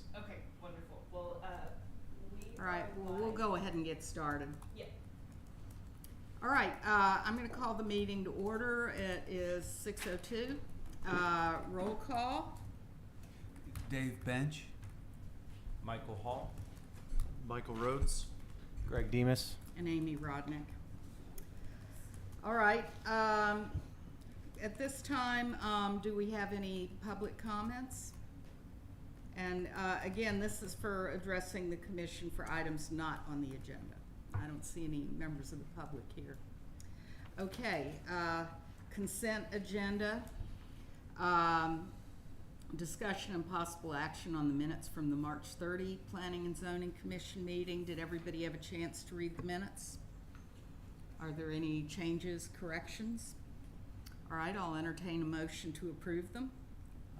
Yes. Okay, wonderful. Well, All right, well, we'll go ahead and get started. Yeah. All right, I'm going to call the meeting to order. It is 6:02. Roll call. Dave Bench. Michael Hall. Michael Rhodes. Greg Demas. And Amy Rodnick. All right, at this time, do we have any public comments? And again, this is for addressing the commission for items not on the agenda. I don't see any members of the public here. Okay, consent agenda. Discussion and possible action on the minutes from the March 30 Planning and Zoning Commission meeting. Did everybody have a chance to read the minutes? Are there any changes, corrections? All right, I'll entertain a motion to approve them.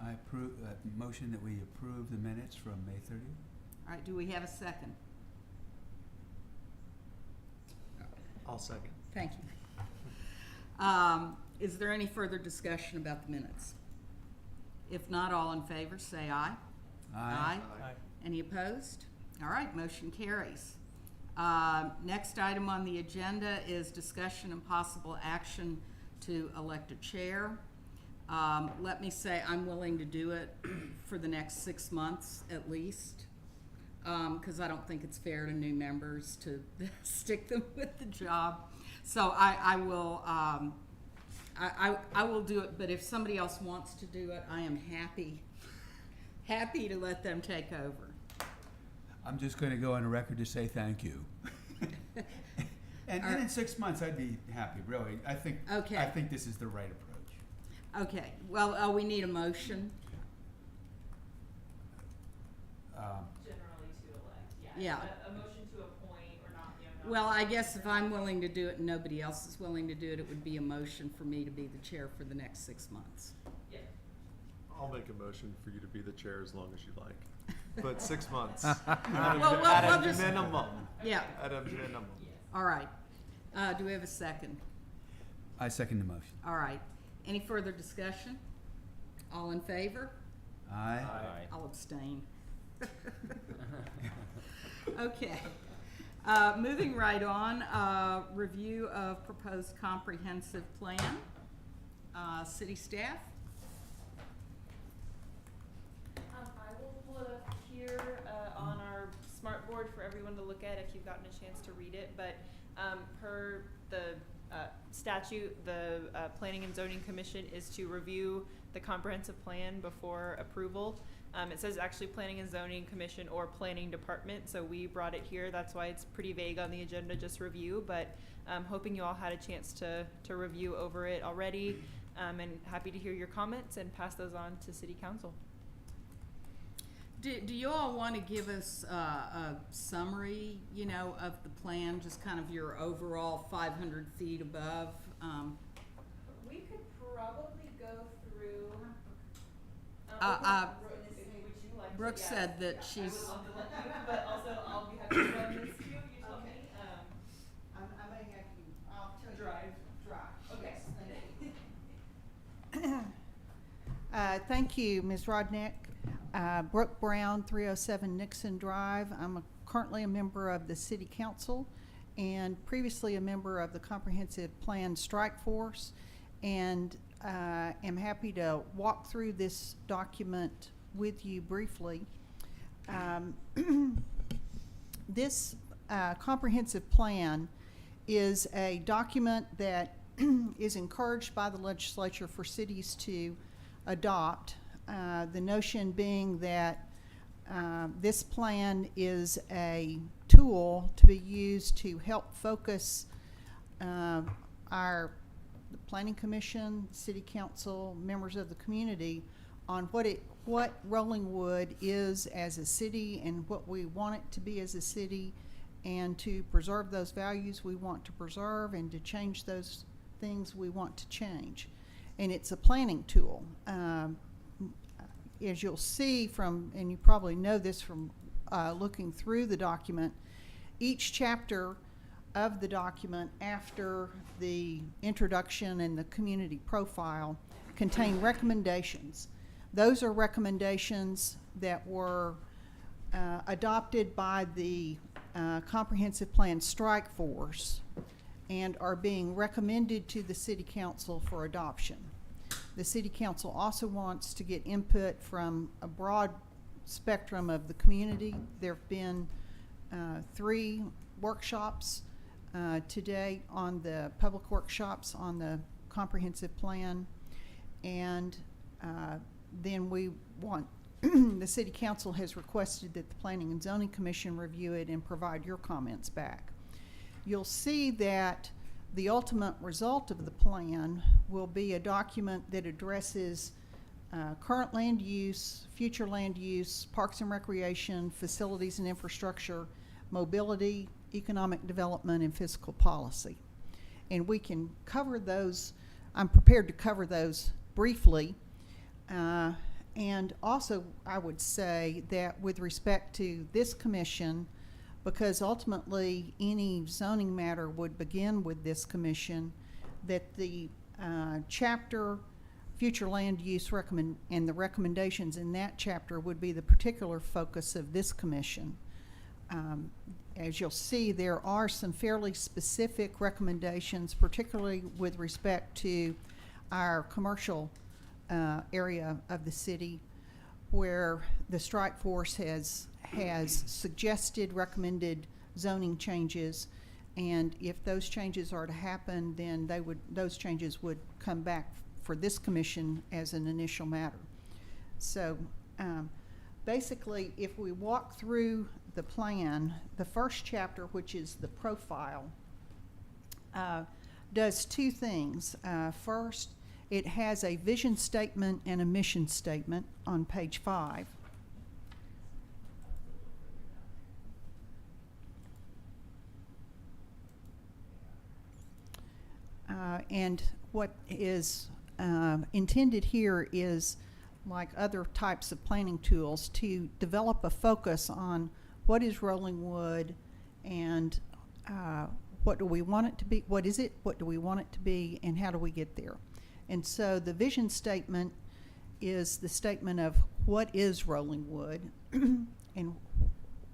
I approve, motion that we approve the minutes from May 30th. All right, do we have a second? I'll second. Thank you. Is there any further discussion about the minutes? If not, all in favor, say aye. Aye. Any opposed? All right, motion carries. Next item on the agenda is discussion and possible action to elect a chair. Let me say I'm willing to do it for the next 6 months at least, because I don't think it's fair to new members to stick them with the job. So I will do it, but if somebody else wants to do it, I am happy to let them take over. I'm just going to go on the record to say thank you. And in 6 months, I'd be happy, really. I think this is the right approach. Okay, well, we need a motion. Generally to elect, Yeah. A motion to appoint or not, Well, I guess if I'm willing to do it and nobody else is willing to do it, it would be a motion for me to be the chair for the next 6 months. Yeah. I'll make a motion for you to be the chair as long as you like. But 6 months. Well, At we'll a just- minimum. Yeah, At a minimum. Yes. all right. Do we have a second? I second the motion. All right. Any further discussion? All in favor? Aye. I'll abstain. Okay. Moving right on, review of proposed comprehensive plan. City staff? I will pull it up here on our smart board for everyone to look at if you've gotten a chance to read it. But per the statute, the Planning and Zoning Commission is to review the comprehensive plan before approval. It says actually Planning and Zoning Commission or Planning Department, so we brought it here. That's why it's pretty vague on the agenda, just review. But I'm hoping you all had a chance to review over it already, and happy to hear your comments and pass those on to City Council. Do you all want to give us a summary, of the plan, just kind of your overall 500 feet above? We could probably go through. Brooke said that she's. I would love to let you, but also I'll be happy to run this too. You tell me. I may have you. I'll tell you. Drive. Okay. Thank you, Ms. Rodnick. Brooke Brown, 307 Nixon Drive. I'm currently a member of the City Council and previously a member of the Comprehensive Plan Strike Force, and am happy to walk through this document with you briefly. This comprehensive plan is a document that is encouraged by the legislature for cities to adopt. The notion being that this plan is a tool to be used to help focus the Planning Commission, City Council, members of the community on what Rollingwood is as a city and what we want it to be as a city, and to preserve those values we want to preserve and to change those things we want to change. And it's a planning tool. As you'll see from, and you probably know this from looking through the document, each chapter of the document after the introduction and the community profile contain recommendations. Those are recommendations that were adopted by the Comprehensive Plan Strike Force and are being recommended to the City Council for adoption. The City Council also wants to get input from a broad spectrum of the community. There have been 3 workshops today on the public workshops on the comprehensive plan, and then we want the City Council has requested that the Planning and Zoning Commission review it and provide your comments back. You'll see that the ultimate result of the plan will be a document that addresses current land use, future land use, parks and recreation, facilities and infrastructure, mobility, economic development, and fiscal policy. And we can cover those. I'm prepared to cover those briefly. And also, I would say that with respect to this commission, because ultimately any zoning matter would begin with this commission, that the chapter, future land use and the recommendations in that chapter would be the particular focus of this commission. As you'll see, there are some fairly specific recommendations, particularly with respect to our commercial area of the city, where the strike force has suggested, recommended zoning changes, and if those changes are to happen, then those changes would come back for this commission as an initial matter. So basically, if we walk through the plan, the first chapter, which is the profile, does 2 things. First, it has a vision statement and a mission statement on page 5. And what is intended here is, like other types of planning tools, to develop a focus on what is Rolling Wood and what do we want it to be, what is it, what do we want it to be, and how do we get there. And so the vision statement is the statement of what is Rolling Wood and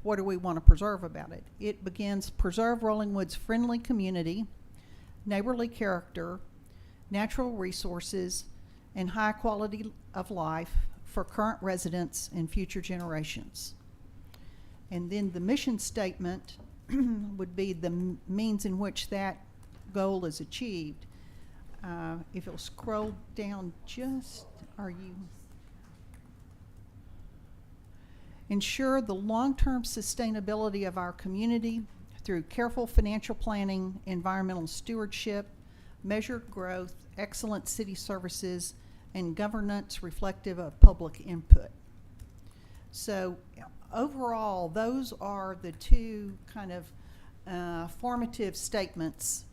what do we want to preserve about it. It begins, preserve Rolling Wood's friendly community, neighborly character, natural resources, and high quality of life for current residents and future generations. And then the mission statement would be the means in which that goal is achieved. If you'll scroll down just, ensure the long-term sustainability of our community through careful financial planning, environmental stewardship, measured growth, excellent city services, and governance reflective of public input. So overall, those are the 2 kind of formative statements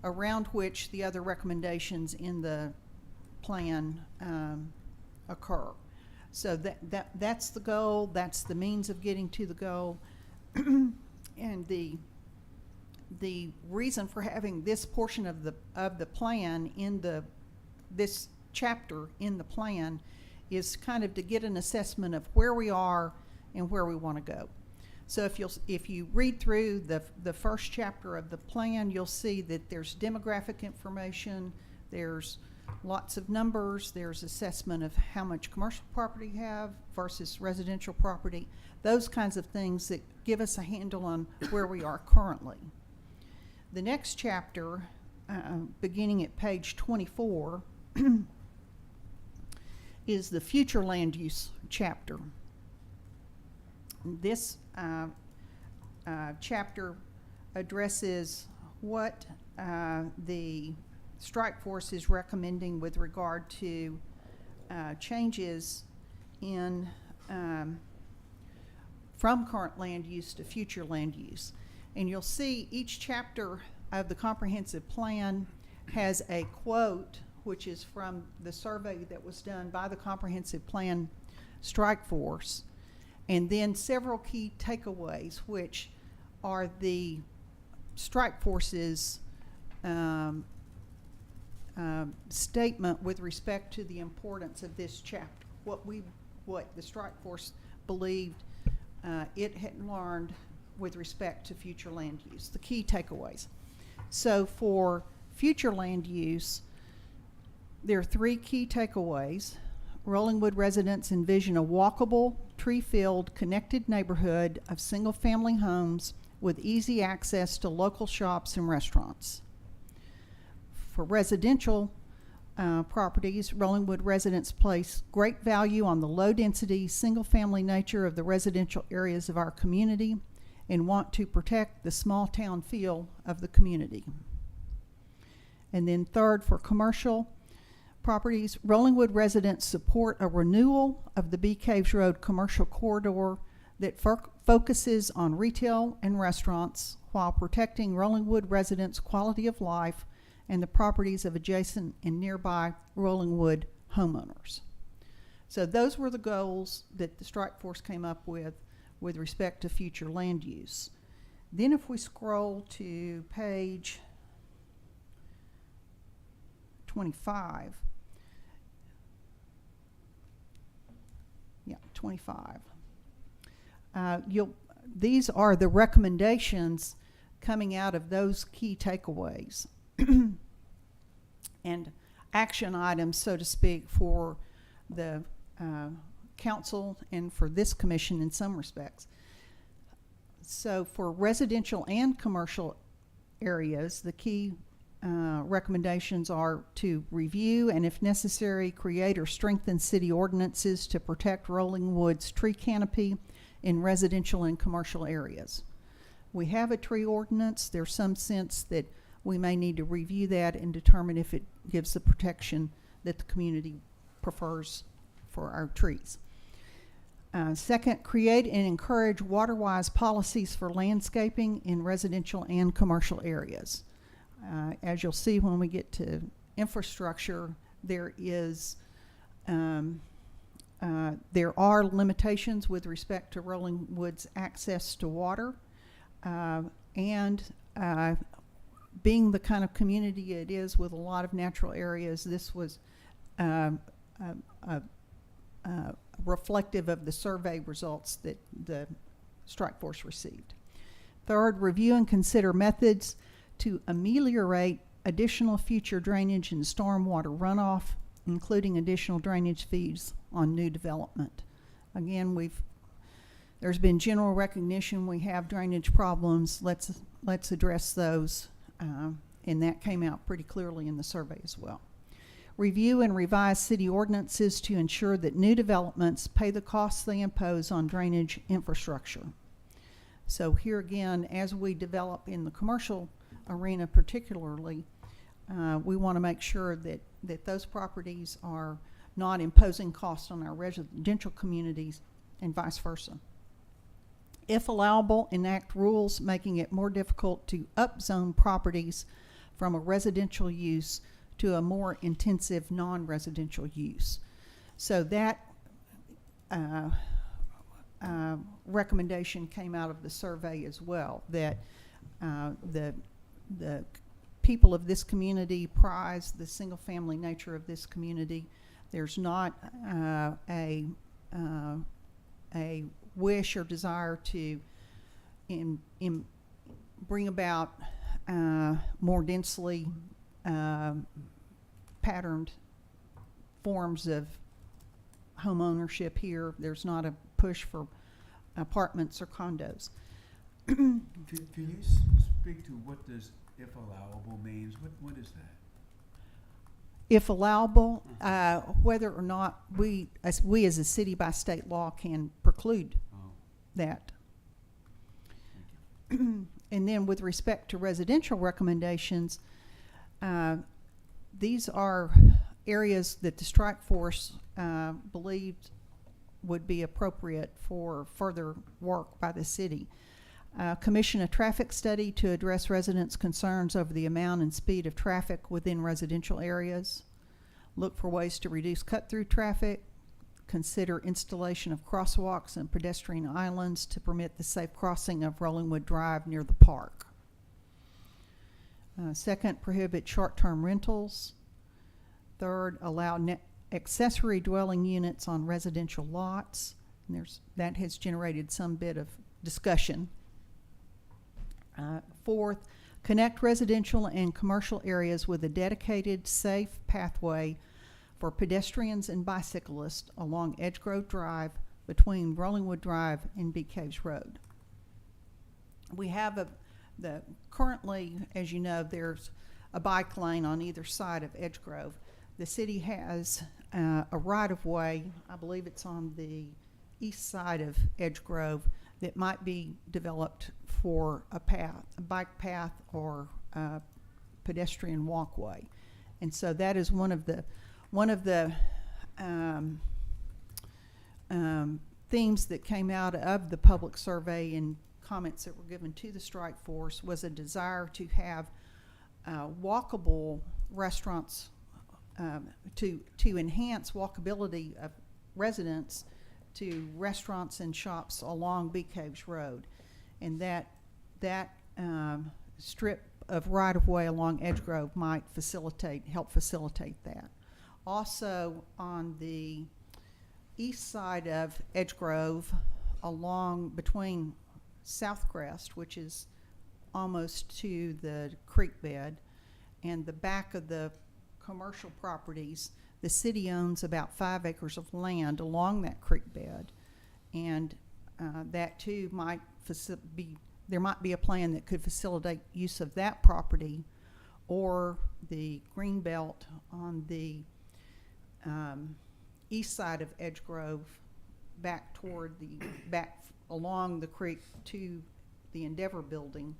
around which the other recommendations in the plan occur. So that's the goal, that's the means of getting to the goal, and the reason for having this portion of the plan in this chapter in the plan is kind of to get an assessment of where we are and where we want to go. So if you read through the first chapter of the plan, you'll see that there's demographic information, there's lots of numbers, there's assessment of how much commercial property you have versus residential property, those kinds of things that give us a handle on where we are currently. The next chapter, beginning at page 24, is the future land use chapter. This chapter addresses what the strike force is recommending with regard to changes in from current land use to future land use. And you'll see each chapter of the comprehensive plan has a quote, which is from the survey that was done by the comprehensive plan strike force, and then several key takeaways, which are the strike force's statement with respect to the importance of this chapter, what the strike force believed it had learned with respect to future land use, the key takeaways. So for future land use, there are 3 key takeaways. Rollingwood residents envision a walkable, tree-filled, connected neighborhood of single-family homes with easy access to local shops and restaurants. For residential properties, Rollingwood residents place great value on the low-density, single-family nature of the residential areas of our community and want to protect the small-town feel of the community. And then third, for commercial properties, Rollingwood residents support a renewal of the Bee Caves Road commercial corridor that focuses on retail and restaurants while protecting Rollingwood residents' quality of life and the properties of adjacent and nearby Rollingwood homeowners. So those were the goals that the strike force came up with respect to future land use. Then if we scroll to page 25, 25. These are the recommendations coming out of those key takeaways and action items, so to speak, for the council and for this commission in some respects. So for residential and commercial areas, the key recommendations are to review and, if necessary, create or strengthen city ordinances to protect Rollingwood's tree canopy in residential and commercial areas. We have a tree ordinance. There's some sense that we may need to review that and determine if it gives the protection that the community prefers for our trees. Second, create and encourage water-wise policies for landscaping in residential and commercial areas. As you'll see when we get to infrastructure, there are limitations with respect to Rollingwood's access to water, and being the kind of community it is with a lot of natural areas, this was reflective of the survey results that the strike force received. Third, review and consider methods to ameliorate additional future drainage and stormwater runoff, including additional drainage fees on new development. Again, there's been general recognition we have drainage problems. Let's address those, and that came out pretty clearly in the survey as well. Review and revise city ordinances to ensure that new developments pay the costs they impose on drainage infrastructure. So here again, as we develop in the commercial arena particularly, we want to make sure that those properties are not imposing costs on our residential communities and vice versa. If allowable, enact rules making it more difficult to upzone properties from a residential use to a more intensive non-residential use. So that recommendation came out of the survey as well, that the people of this community prize the single-family nature of this community. There's not a wish or desire to bring about more densely patterned forms of home ownership here. There's not a push for apartments or condos. Can you speak to what does "if allowable" means? What is that? If allowable, whether or not we as a city by state law can preclude that. And then with respect to residential recommendations, these are areas that the strike force believed would be appropriate for further work by the city. Commission a traffic study to address residents' concerns over the amount and speed of traffic within residential areas. Look for ways to reduce cut-through traffic. Consider installation of crosswalks and pedestrian islands to permit the safe crossing of Rollingwood Drive near the park. Second, prohibit short-term rentals. Third, allow accessory dwelling units on residential lots. And that has generated some bit of discussion. Fourth, connect residential and commercial areas with a dedicated, safe pathway for pedestrians and bicyclists along Edge Grove Drive between Rollingwood Drive and Bee Caves Road. We have currently, as you know, there's a bike lane on either side of Edge Grove. The city has a right-of-way, I believe it's on the east side of Edge Grove, that might be developed for a bike path or a pedestrian walkway. And so that is one of the themes that came out of the public survey and comments that were given to the strike force was a desire to have walkable restaurants to enhance walkability of residents to restaurants and shops along Bee Caves Road. And that strip of right-of-way along Edge Grove might help facilitate that. Also, on the east side of Edge Grove, between Southcrest, which is almost to the creek bed, and the back of the commercial properties, the city owns about 5 acres of land along that creek bed, and that too there might be a plan that could facilitate use of that property or the green belt on the east side of Edge Grove back along the creek to the Endeavor building.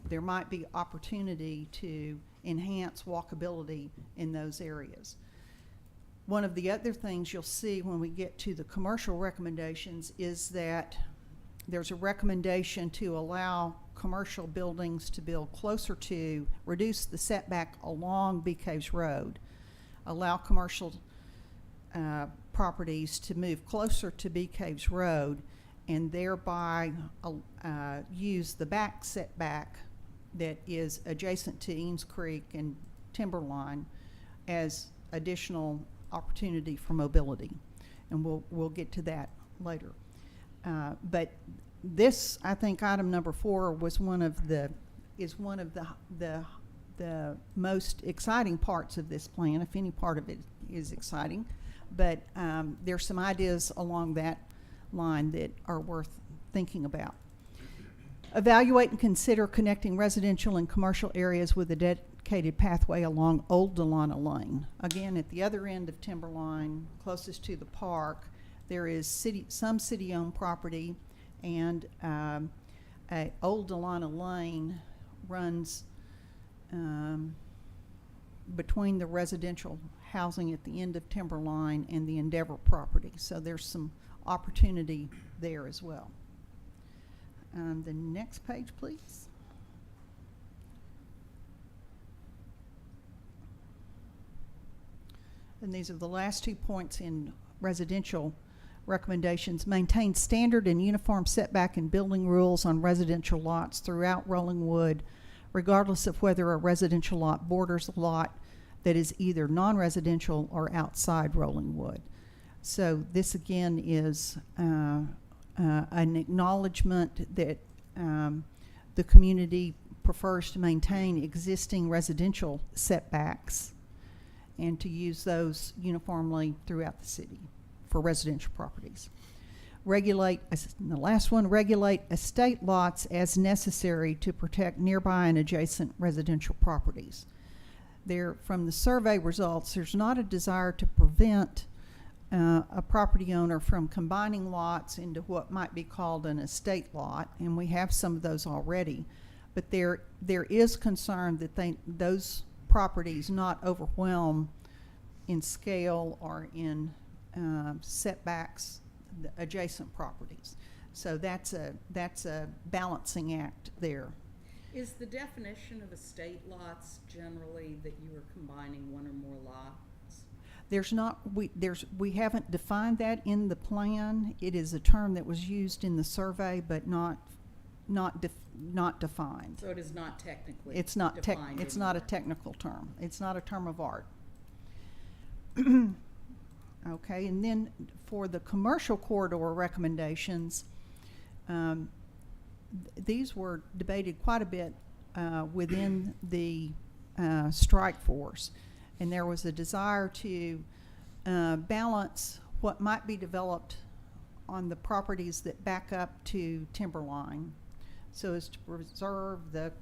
There might be opportunity to enhance walkability in those areas. One of the other things you'll see when we get to the commercial recommendations is that there's a recommendation to allow commercial buildings to build closer to, reduce the setback along Bee Caves Road, allow commercial properties to move closer to Bee Caves Road, and thereby use the back setback that is adjacent to Eames Creek and Timberline as additional opportunity for mobility, and we'll get to that later. But this, I think, item number 4 was one of the most exciting parts of this plan, if any part of it is exciting. But there's some ideas along that line that are worth thinking about. Evaluate and consider connecting residential and commercial areas with a dedicated pathway along Old Delana Lane. Again, at the other end of Timberline, closest to the park, there is some city-owned property, and Old Delana Lane runs between the residential housing at the end of Timberline and the Endeavor property. So there's some opportunity there as well. The next page, please. And these are the last 2 points in residential recommendations. Maintain standard and uniform setback and building rules on residential lots throughout Rollingwood, regardless of whether a residential lot borders a lot that is either non-residential or outside Rollingwood. So this again is an acknowledgement that the community prefers to maintain existing residential setbacks and to use those uniformly throughout the city for residential properties. Regulate, the last one, regulate estate lots as necessary to protect nearby and adjacent residential properties. From the survey results, there's not a desire to prevent a property owner from combining lots into what might be called an estate lot, and we have some of those already. But there is concern that those properties not overwhelm in scale or in setbacks the adjacent properties. So that's a balancing act there. Is the definition of estate lots generally that you are combining one or more lots? We haven't defined that in the plan. It is a term that was used in the survey, but not defined. So it is not technically It's not a technical term. It's not a term of art. Okay, and then for the commercial corridor recommendations, these were debated quite a bit within the strike force, and there was a desire to balance what might be developed on the properties that back up to timberline, so as to preserve the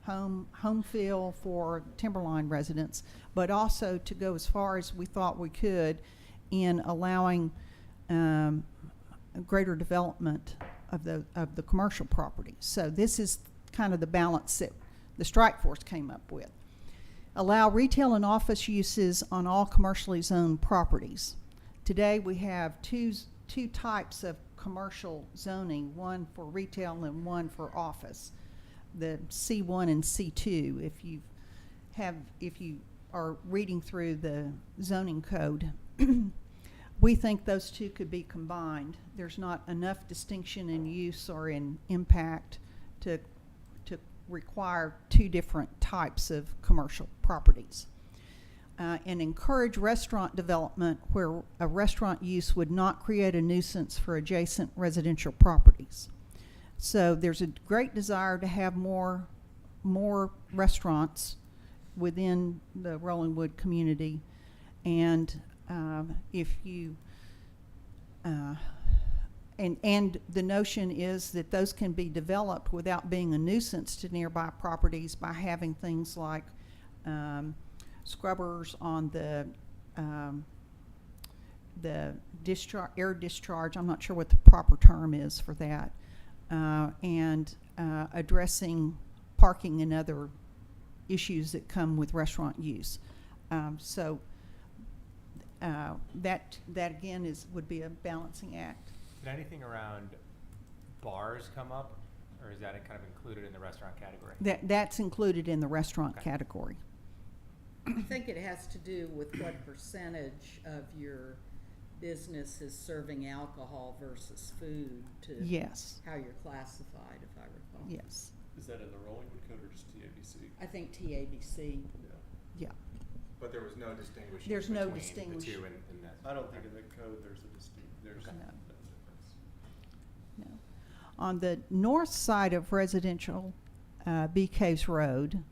home feel for timberline residents, but also to go as far as we thought we could in allowing greater development of the commercial properties. So this is kind of the balance that the strike force came up with. Allow retail and office uses on all commercially zoned properties. Today we have two types of commercial zoning, one for retail and one for office. The C1 and C2, if you are reading through the zoning code, we think those two could be combined. There's not enough distinction in use or in impact to require two different types of commercial properties. And encourage restaurant development where a restaurant use would not create a nuisance for adjacent residential properties. So there's a great desire to have more restaurants within the Rollingwood community, and if you and the notion is that those can be developed without being a nuisance to nearby properties by having things like scrubbers on the air discharge. I'm not sure what the proper term is for that. And addressing parking and other issues that come with restaurant use. So that again would be a balancing act. Did anything around bars come up, or is that kind of included in the restaurant category? That's included in the restaurant category. I think it has to do with what percentage of your business is serving alcohol versus food to Yes. how you're classified, if I recall. Yes. Is that in the Rollingwood code or just TABC? I think TABC. Yeah. But there was no distinguishing There's no between the distinguish- two in that. I don't think in the code there's there's Okay. no No. difference. No. On the north side of residential Bee Caves Road,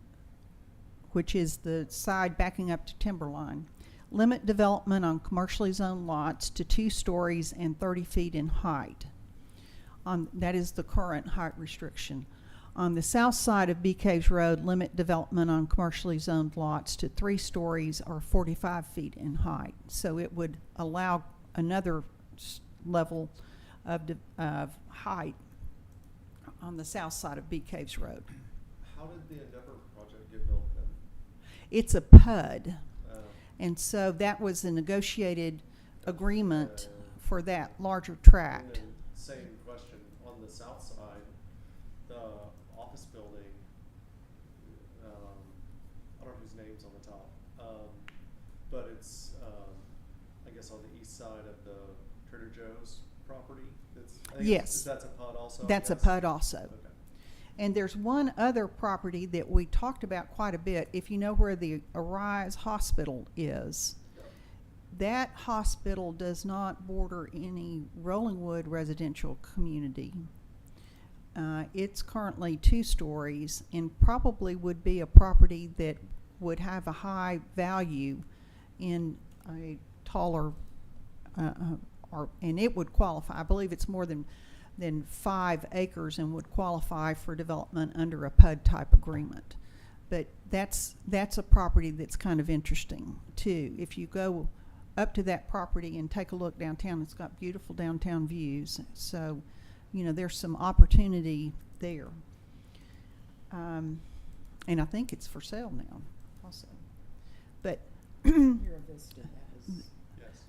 which is the side backing up to Timberline, limit development on commercially zoned lots to 2 stories and 30 feet in height. That is the current height restriction. On the south side of Bee Caves Road, limit development on commercially zoned lots to 3 stories or 45 feet in height. So it would allow another level of height on the south side of Bee Caves Road. How did the Endeavor project get built then? It's a PUD. And so that was a negotiated agreement for that larger tract. And then same question, on the south side, the office building, I don't know whose name's on the top, but it's, I guess on the east side of the Trader Joe's property. Yes. That's a PUD also? I That's a guess? PUD also. Okay. And there's one other property that we talked about quite a bit. If you know where the Arise Hospital is, that hospital does not border any Rollingwood residential community. It's currently 2 stories and probably would be a property that would have a high value in a taller, and it would qualify. I believe it's more than 5 acres and would qualify for development under a PUD type agreement. But that's a property that's kind of interesting too. If you go up to that property and take a look downtown, it's got beautiful downtown views. So, there's some opportunity there. And I think it's for sale now also. But Mira Vista has Yes.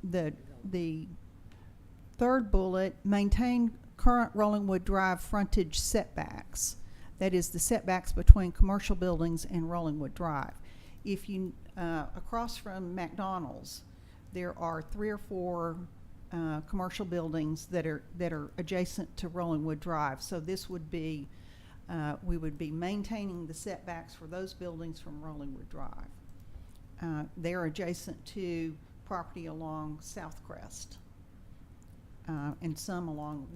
the third bullet, maintain current Rollingwood Drive frontage setbacks. That is the setbacks between commercial buildings and Rollingwood Drive. If you, across from McDonald's, there are 3 or 4 commercial buildings that are adjacent to Rollingwood Drive. So this would be, we would be maintaining the setbacks for those buildings from Rollingwood Drive. they are adjacent to property along South Crest, and some along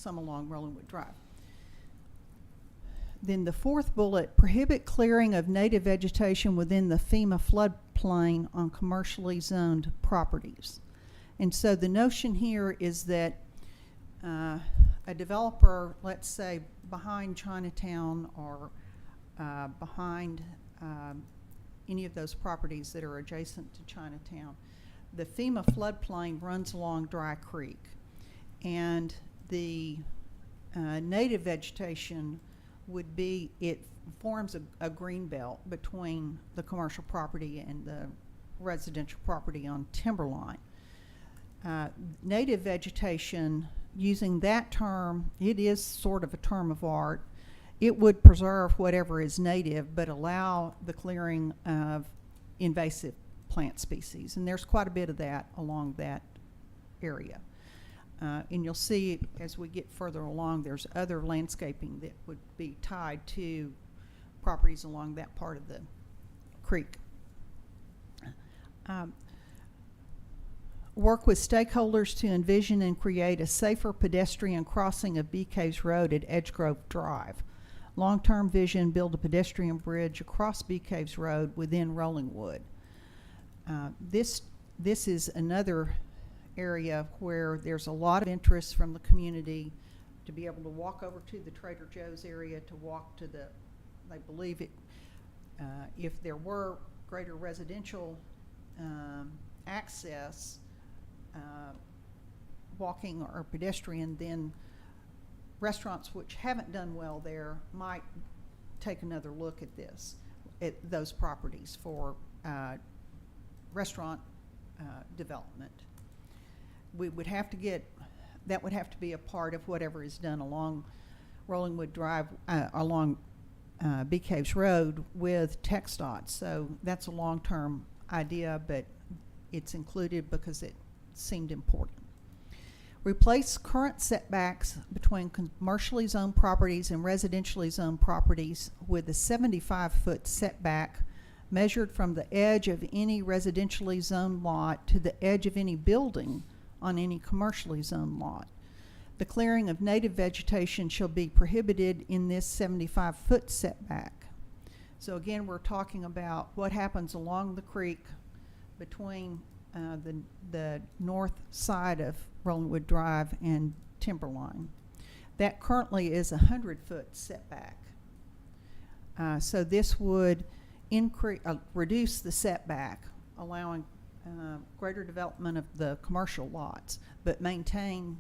Rollingwood Drive. Then the fourth bullet, prohibit clearing of native vegetation within the FEMA floodplain on commercially zoned properties. And so the notion here is that a developer, let's say behind Chinatown or behind any of those properties that are adjacent to Chinatown, the FEMA floodplain runs along Dry Creek, and the native vegetation would be, it forms a green belt between the commercial property and the residential property on Timberline. Native vegetation, using that term, it is sort of a term of art. It would preserve whatever is native, but allow the clearing of invasive plant species. And there's quite a bit of that along that area. And you'll see as we get further along, there's other landscaping that would be tied to properties along that part of the creek. Work with stakeholders to envision and create a safer pedestrian crossing of Bee Caves Road at Edgegrove Drive. Long-term vision, build a pedestrian bridge across Bee Caves Road within Rollingwood. This is another area where there's a lot of interest from the community to be able to walk over to the Trader Joe's area, to walk to the, they believe it, if there were greater residential access, walking or pedestrian, then restaurants which haven't done well there might take another look at this, at those properties for restaurant development. We would have to get, that would have to be a part of whatever is done along Rollingwood Drive, along Bee Caves Road with TxDOT. So that's a long-term idea, but it's included because it seemed important. Replace current setbacks between commercially zoned properties and residentially zoned properties with a 75-foot setback measured from the edge of any residentially zoned lot to the edge of any building on any commercially zoned lot. The clearing of native vegetation shall be prohibited in this 75-foot setback. So again, we're talking about what happens along the creek between the north side of Rollingwood Drive and Timberline. That currently is a 100-foot setback. So this would reduce the setback, allowing greater development of the commercial lots, but maintain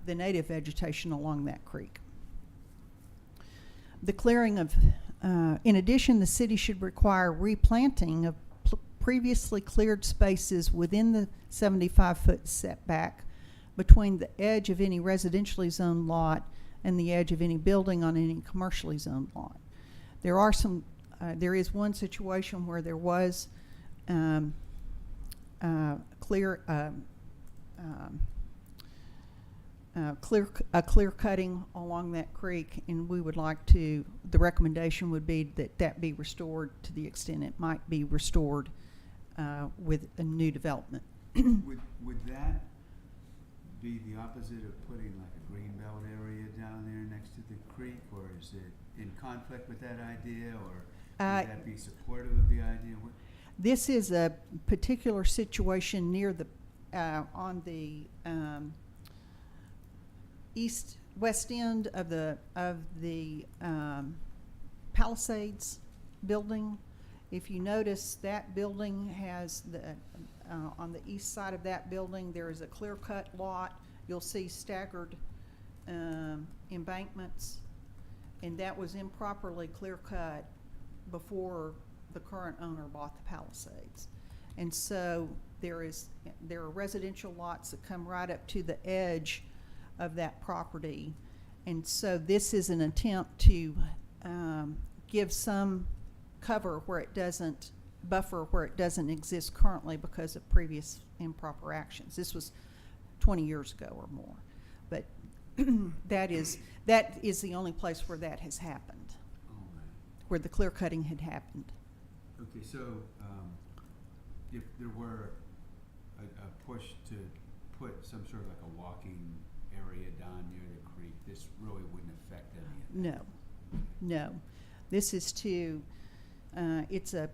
the native vegetation along that creek. The clearing of, in addition, the city should require replanting of previously cleared spaces within the 75-foot setback between the edge of any residentially zoned lot and the edge of any building on any commercially zoned lot. There are some, there is one situation where there was clear cutting along that creek, and we would like to, the recommendation would be that that be restored to the extent it might be restored with a new development. Would that be the opposite of putting like a greenbelt area down there next to the creek, or is it in conflict with that idea, or would that be supportive of the idea? This is a particular situation near the on the west end of the Palisades building. If you notice, that building has the on the east side of that building there is a clear-cut lot. You'll see staggered embankments, and that was improperly clear-cut before the current owner bought the Palisades. And so there are residential lots that come right up to the edge of that property, and so this is an attempt to give some cover where it doesn't, buffer where it doesn't exist currently because of previous improper actions. This was 20 years ago or more, but that is the only place where that has happened, where the clear cutting had happened. Okay, so, if there were a push to put some sort of like a walking area down near the creek, this really wouldn't affect any of that? No. This is to, it's a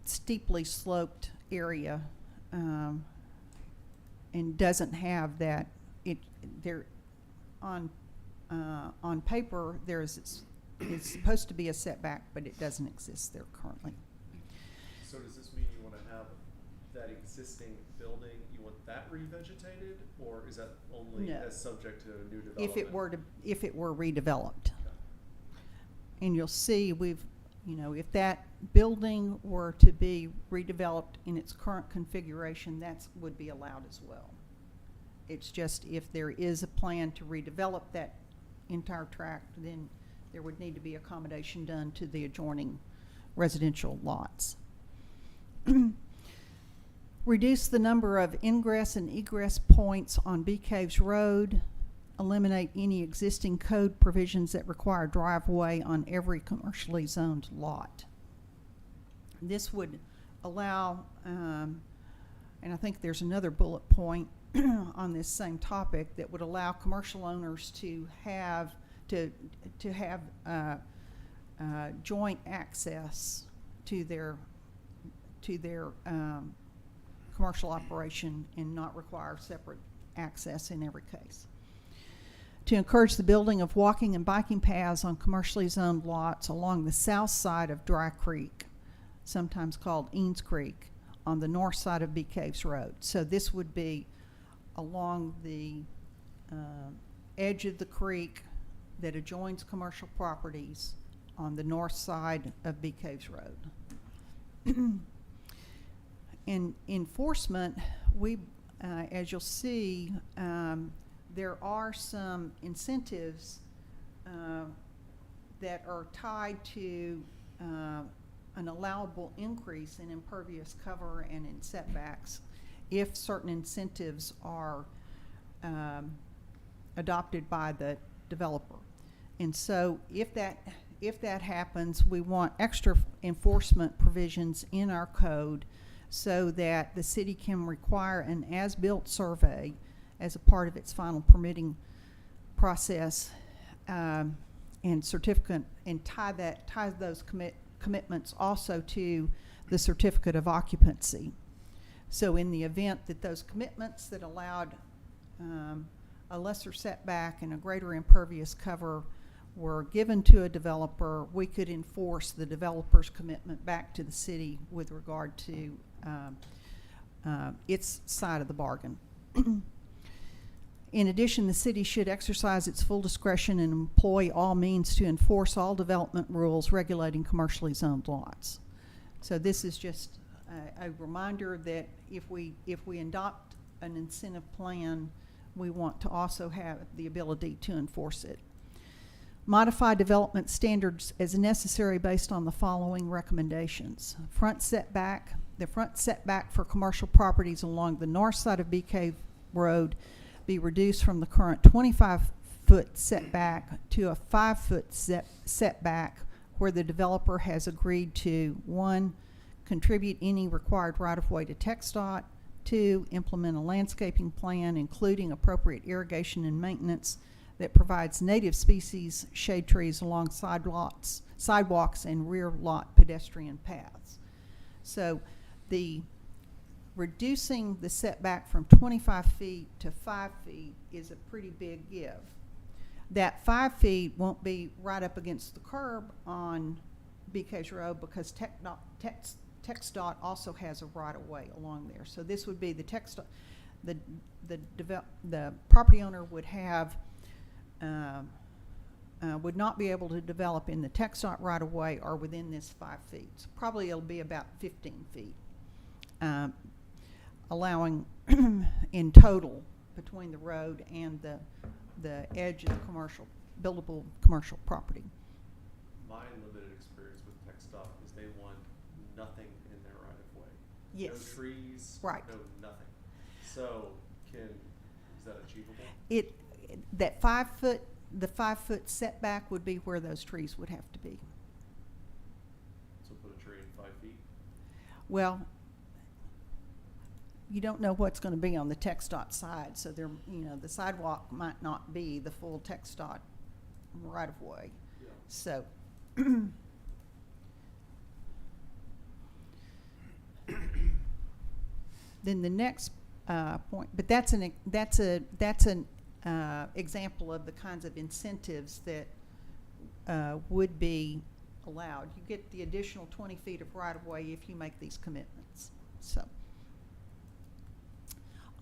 steeply sloped area, and doesn't have that, on paper, it's supposed to be a setback, but it doesn't exist there currently. So does this mean you wanna have that existing building, you want that revegetated, or is that only No. as subject to new development? If it were redeveloped. Okay. And you'll see if that building were to be redeveloped in its current configuration, that would be allowed as well. It's just if there is a plan to redevelop that entire tract, then there would need to be accommodation done to the adjoining residential lots. Reduce the number of ingress and egress points on Bee Caves Road. Eliminate any existing code provisions that require driveway on every commercially zoned lot. This would allow, and I think there's another bullet point on this same topic that would allow commercial owners to have joint access to their commercial operation and not require separate access in every case. To encourage the building of walking and biking paths on commercially zoned lots along the south side of Dry Creek, sometimes called Eanes Creek, on the north side of Bee Caves Road. So this would be along the edge of the creek that adjoins commercial properties on the north side of Bee Caves Road. In enforcement, as you'll see, there are some incentives that are tied to an allowable increase in impervious cover and in setbacks if certain incentives are adopted by the developer. And so if that happens, we want extra enforcement provisions in our code so that the city can require an as-built survey as a part of its final permitting process, and certificate, and tie those commitments also to the certificate of occupancy. So in the event that those commitments that allowed a lesser setback and a greater impervious cover were given to a developer, we could enforce the developer's commitment back to the city with regard to its side of the bargain. In addition, the city should exercise its full discretion and employ all means to enforce all development rules regulating commercially zoned lots. So this is just a reminder that if we adopt an incentive plan, we want to also have the ability to enforce it. Modify development standards as necessary based on the following recommendations. The front setback for commercial properties along the north side of Bee Cave Road be reduced from the current 25-foot setback to a 5-foot setback where the developer has agreed to 1, contribute any required right-of-way to TxDOT, 2, implement a landscaping plan including appropriate irrigation and maintenance that provides native species shade trees along sidewalks and rear lot pedestrian paths. So reducing the setback from 25 feet to 5 feet is a pretty big give. That 5 feet won't be right up against the curb on Bee Caves Road because TxDOT also has a right-of-way along there. So this would be the TxDOT, the property owner would have would not be able to develop in the TxDOT right-of-way or within this 5 feet. So probably it'll be about 15 feet. Allowing in total between the road and the edge of the buildable commercial property. My limited experience with TxDOT is they want nothing in their right of way. Yes. No trees. Right. No nothing. So is that achievable? The 5 foot setback would be where those trees would have to be. So put a tree in 5 Well, you don't know what's gonna be on the TxDOT side, so there, the sidewalk might not be the full TxDOT right of way. Yeah. So, then the next point, but that's an example of the kinds of incentives that would be allowed. You get the additional 20 feet of right of way if you make these commitments. So,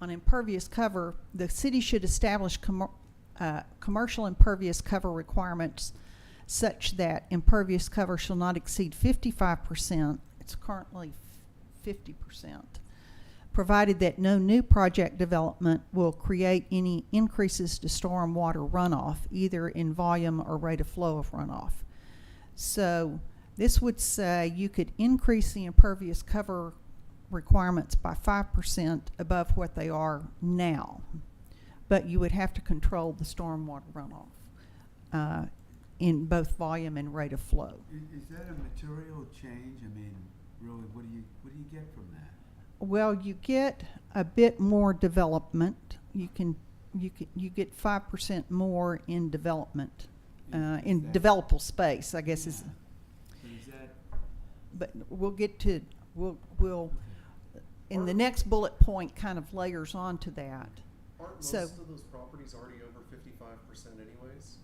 on impervious cover, the city should establish commercial impervious cover requirements such that impervious cover shall not exceed 55%. It's currently 50%, provided that no new project development will create any increases to storm water runoff, either in volume or rate of flow of runoff. So this would say you could increase the impervious cover requirements by 5% above what they are now, but you would have to control the stormwater runoff in both volume and rate of flow. Is that a material change? I mean, really, what do you get from that? Well, you get a bit more development. You get 5% more in development, in that- developable space, I guess is. Yeah. So is that, But we'll in the next bullet point kind of layers onto that. Aren't most So- of those properties already over 55% anyways?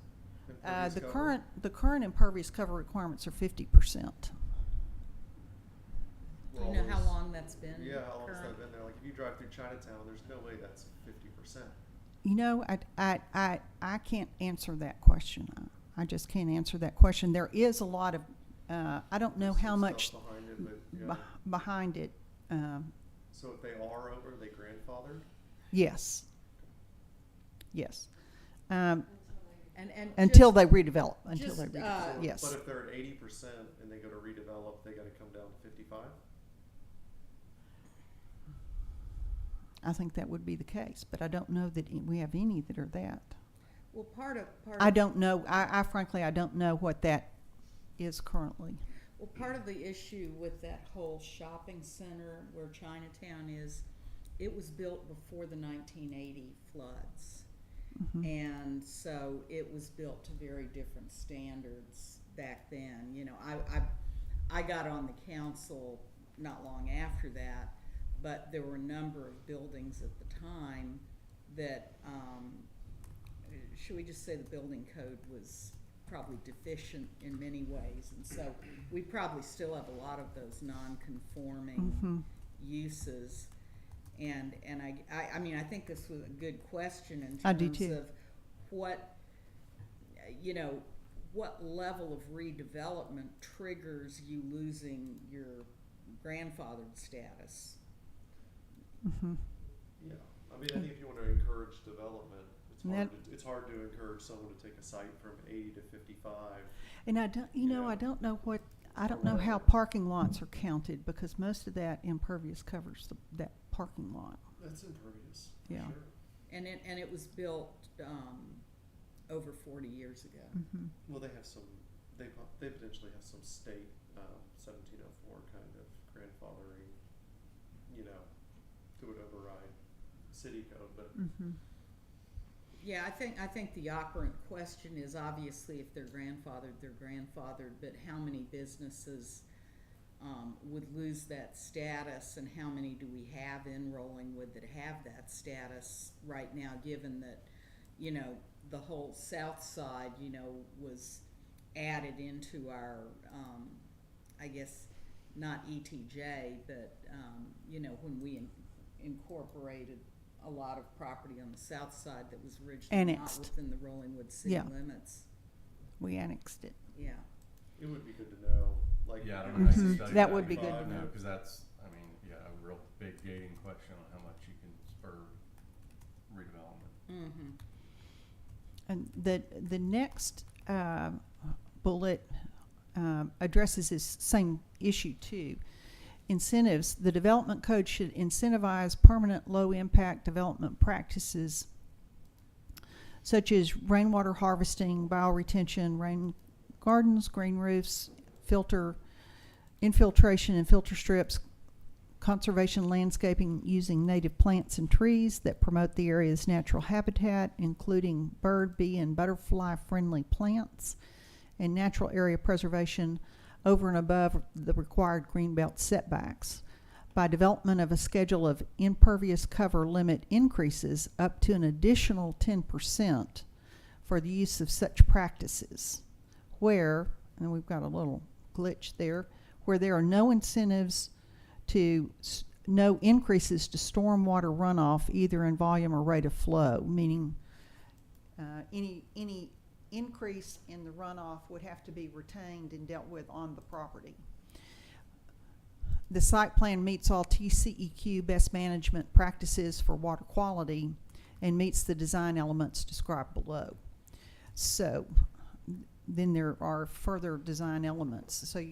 Impervious The cover? current impervious cover requirements are 50%. Do you know how long that's been? Yeah, how long's current? that been there? Like, if you drive through Chinatown, there's no way that's 50%. I can't answer that question. I just can't answer that question. There is a lot of, I don't know There's how some much stuff behind it, but, yeah. behind it. So if they are over, they grandfathered? Yes. Yes. And Until just- they redevelop, until just, they redevelop, So- yes. But if they're at 80% and they go to redevelop, they gotta come down to 55? I think that would be the case, but I don't know that we have any that are that. Well, part of I don't know, I frankly, I don't know what that is currently. Well, part of the issue with that whole shopping center where Chinatown is, it was built before the 1980 floods. Mhm. And so it was built to very different standards back then. You know, I got on the council not long after that, but there were a number of buildings at the time that, should we just say the building code was probably deficient in many ways. And so we probably still have a lot of those non-conforming Mhm. uses. And I mean, I think this was a good question in I do terms too. of what, what level of redevelopment triggers you losing your grandfathered status. Mhm. Yeah, I mean, I think if you wanna encourage development, And it's hard to encourage someone to take a site from 80 to 55. And I don't, Yeah. I don't know how parking lots are counted, because most of that impervious covers that parking lot. That's impervious, for Yeah. sure. And it was built, over 40 years ago. Mhm. Well, they have some, they potentially have some state, 1704 kind of grandfathering, that would override city code, but Mhm. Yeah, I think the operant question is obviously if they're grandfathered, but how many businesses would lose that status, and how many do we have in Rollingwood that have that status right now, given that, the whole south side, was added into our, I guess, not ETJ, but, when we incorporated a lot of property on the south side that was originally not Annexed. within the Rollingwood city Yeah. limits. We annexed it. Yeah. it would be good to know, like. Yeah, I don't if know. it's how you Mhm. study That would be good to 55, know. Because that's, I mean, a real big gating question on how much you can spur redevelopment. Mm-hmm. And the next bullet addresses this same issue too. Incentives. The development code should incentivize permanent low-impact development practices such as rainwater harvesting, bioretention, rain gardens, green roofs, infiltration and filter strips, conservation landscaping using native plants and trees that promote the area's natural habitat, including bird, bee, and butterfly-friendly plants, and natural area preservation over and above the required greenbelt setbacks by development of a schedule of impervious cover limit increases up to an additional 10% for the use of such practices, where, and we've got a little glitch there, where there are no incentives to, no increases to stormwater runoff either in volume or rate of flow, meaning any increase in the runoff would have to be retained and dealt with on the property. The site plan meets all TCEQ best management practices for water quality and meets the design elements described below. So then there are further design elements. So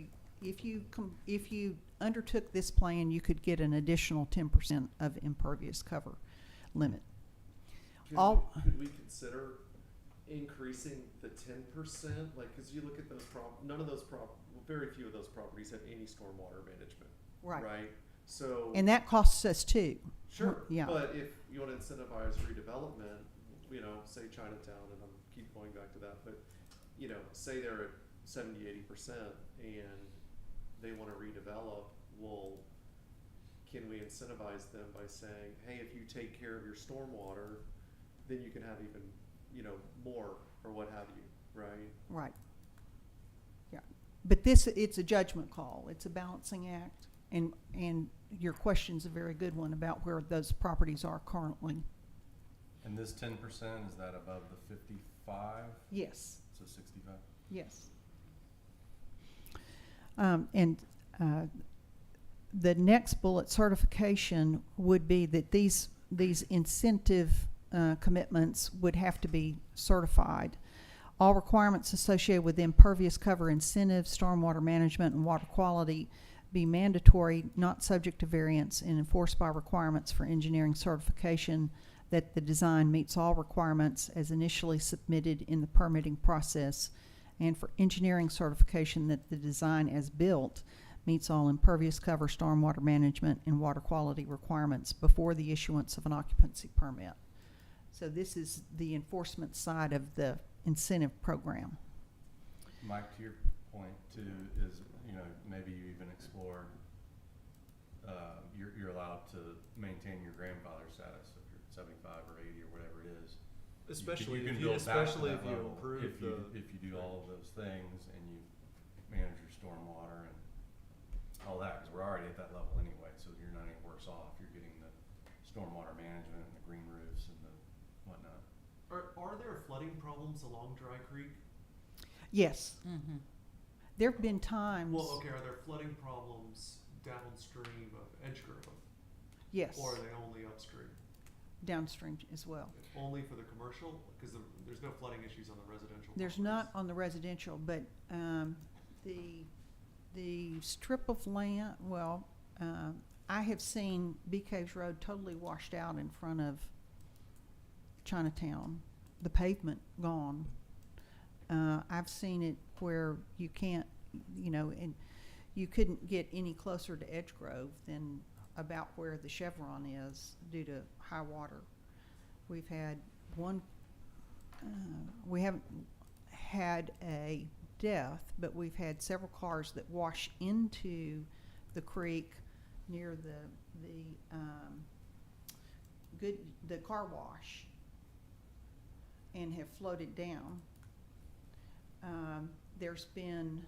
if you undertook this plan, you could get an additional 10% of impervious cover limit. Could we consider increasing the 10%? Like, because you look at those very few of those properties have any stormwater management. Right. So. And that costs us too. Sure. Yeah. But if you want to incentivize redevelopment, say Chinatown, and I'm keep going back to that, but say they're at 70-80% and they want to redevelop, well, can we incentivize them by saying, hey, if you take care of your stormwater, then you can have even, more or what have you, right? Right. Yeah. But it's a judgment call. It's a balancing act. And your question's a very good one about where those properties are currently. And this 10%, is that above the 55? Yes. So 65? Yes. The next bullet, certification, would be that these incentive commitments would have to be certified. All requirements associated with impervious cover incentives, stormwater management, and water quality be mandatory, not subject to variance, and enforced by requirements for engineering certification that the design meets all requirements as initially submitted in the permitting process, and for engineering certification that the design as built meets all impervious cover, stormwater management, and water quality requirements before the issuance of an occupancy permit. So this is the enforcement side of the incentive program. Mike, to your point too, is maybe you even explored you're allowed to maintain your grandfather status if you're 75 or 80 or whatever it is. Especially you can if you, build back to especially that if you level improve if you do all of those things and you manage your stormwater and all that, because we're already at that level anyway, so you're not any worse off. You're getting the stormwater management and the green roofs and the whatnot. Are there flooding problems along Dry Creek? Yes. Mm-hmm. There have been times. Well, okay, are there flooding problems downstream of Edgegrove? Yes. Or are they only upstream? Downstream as well. Only for the commercial? Because there's no flooding issues on the residential There's properties. not on the residential, but the strip of land, I have seen Bee Caves Road totally washed out in front of Chinatown, the pavement gone. I've seen it where you can't, and you couldn't get any closer to Edgegrove than about where the Chevron is due to high water. We've had one, we haven't had a death, but we've had several cars that wash into the creek near the car wash and have floated down. There's been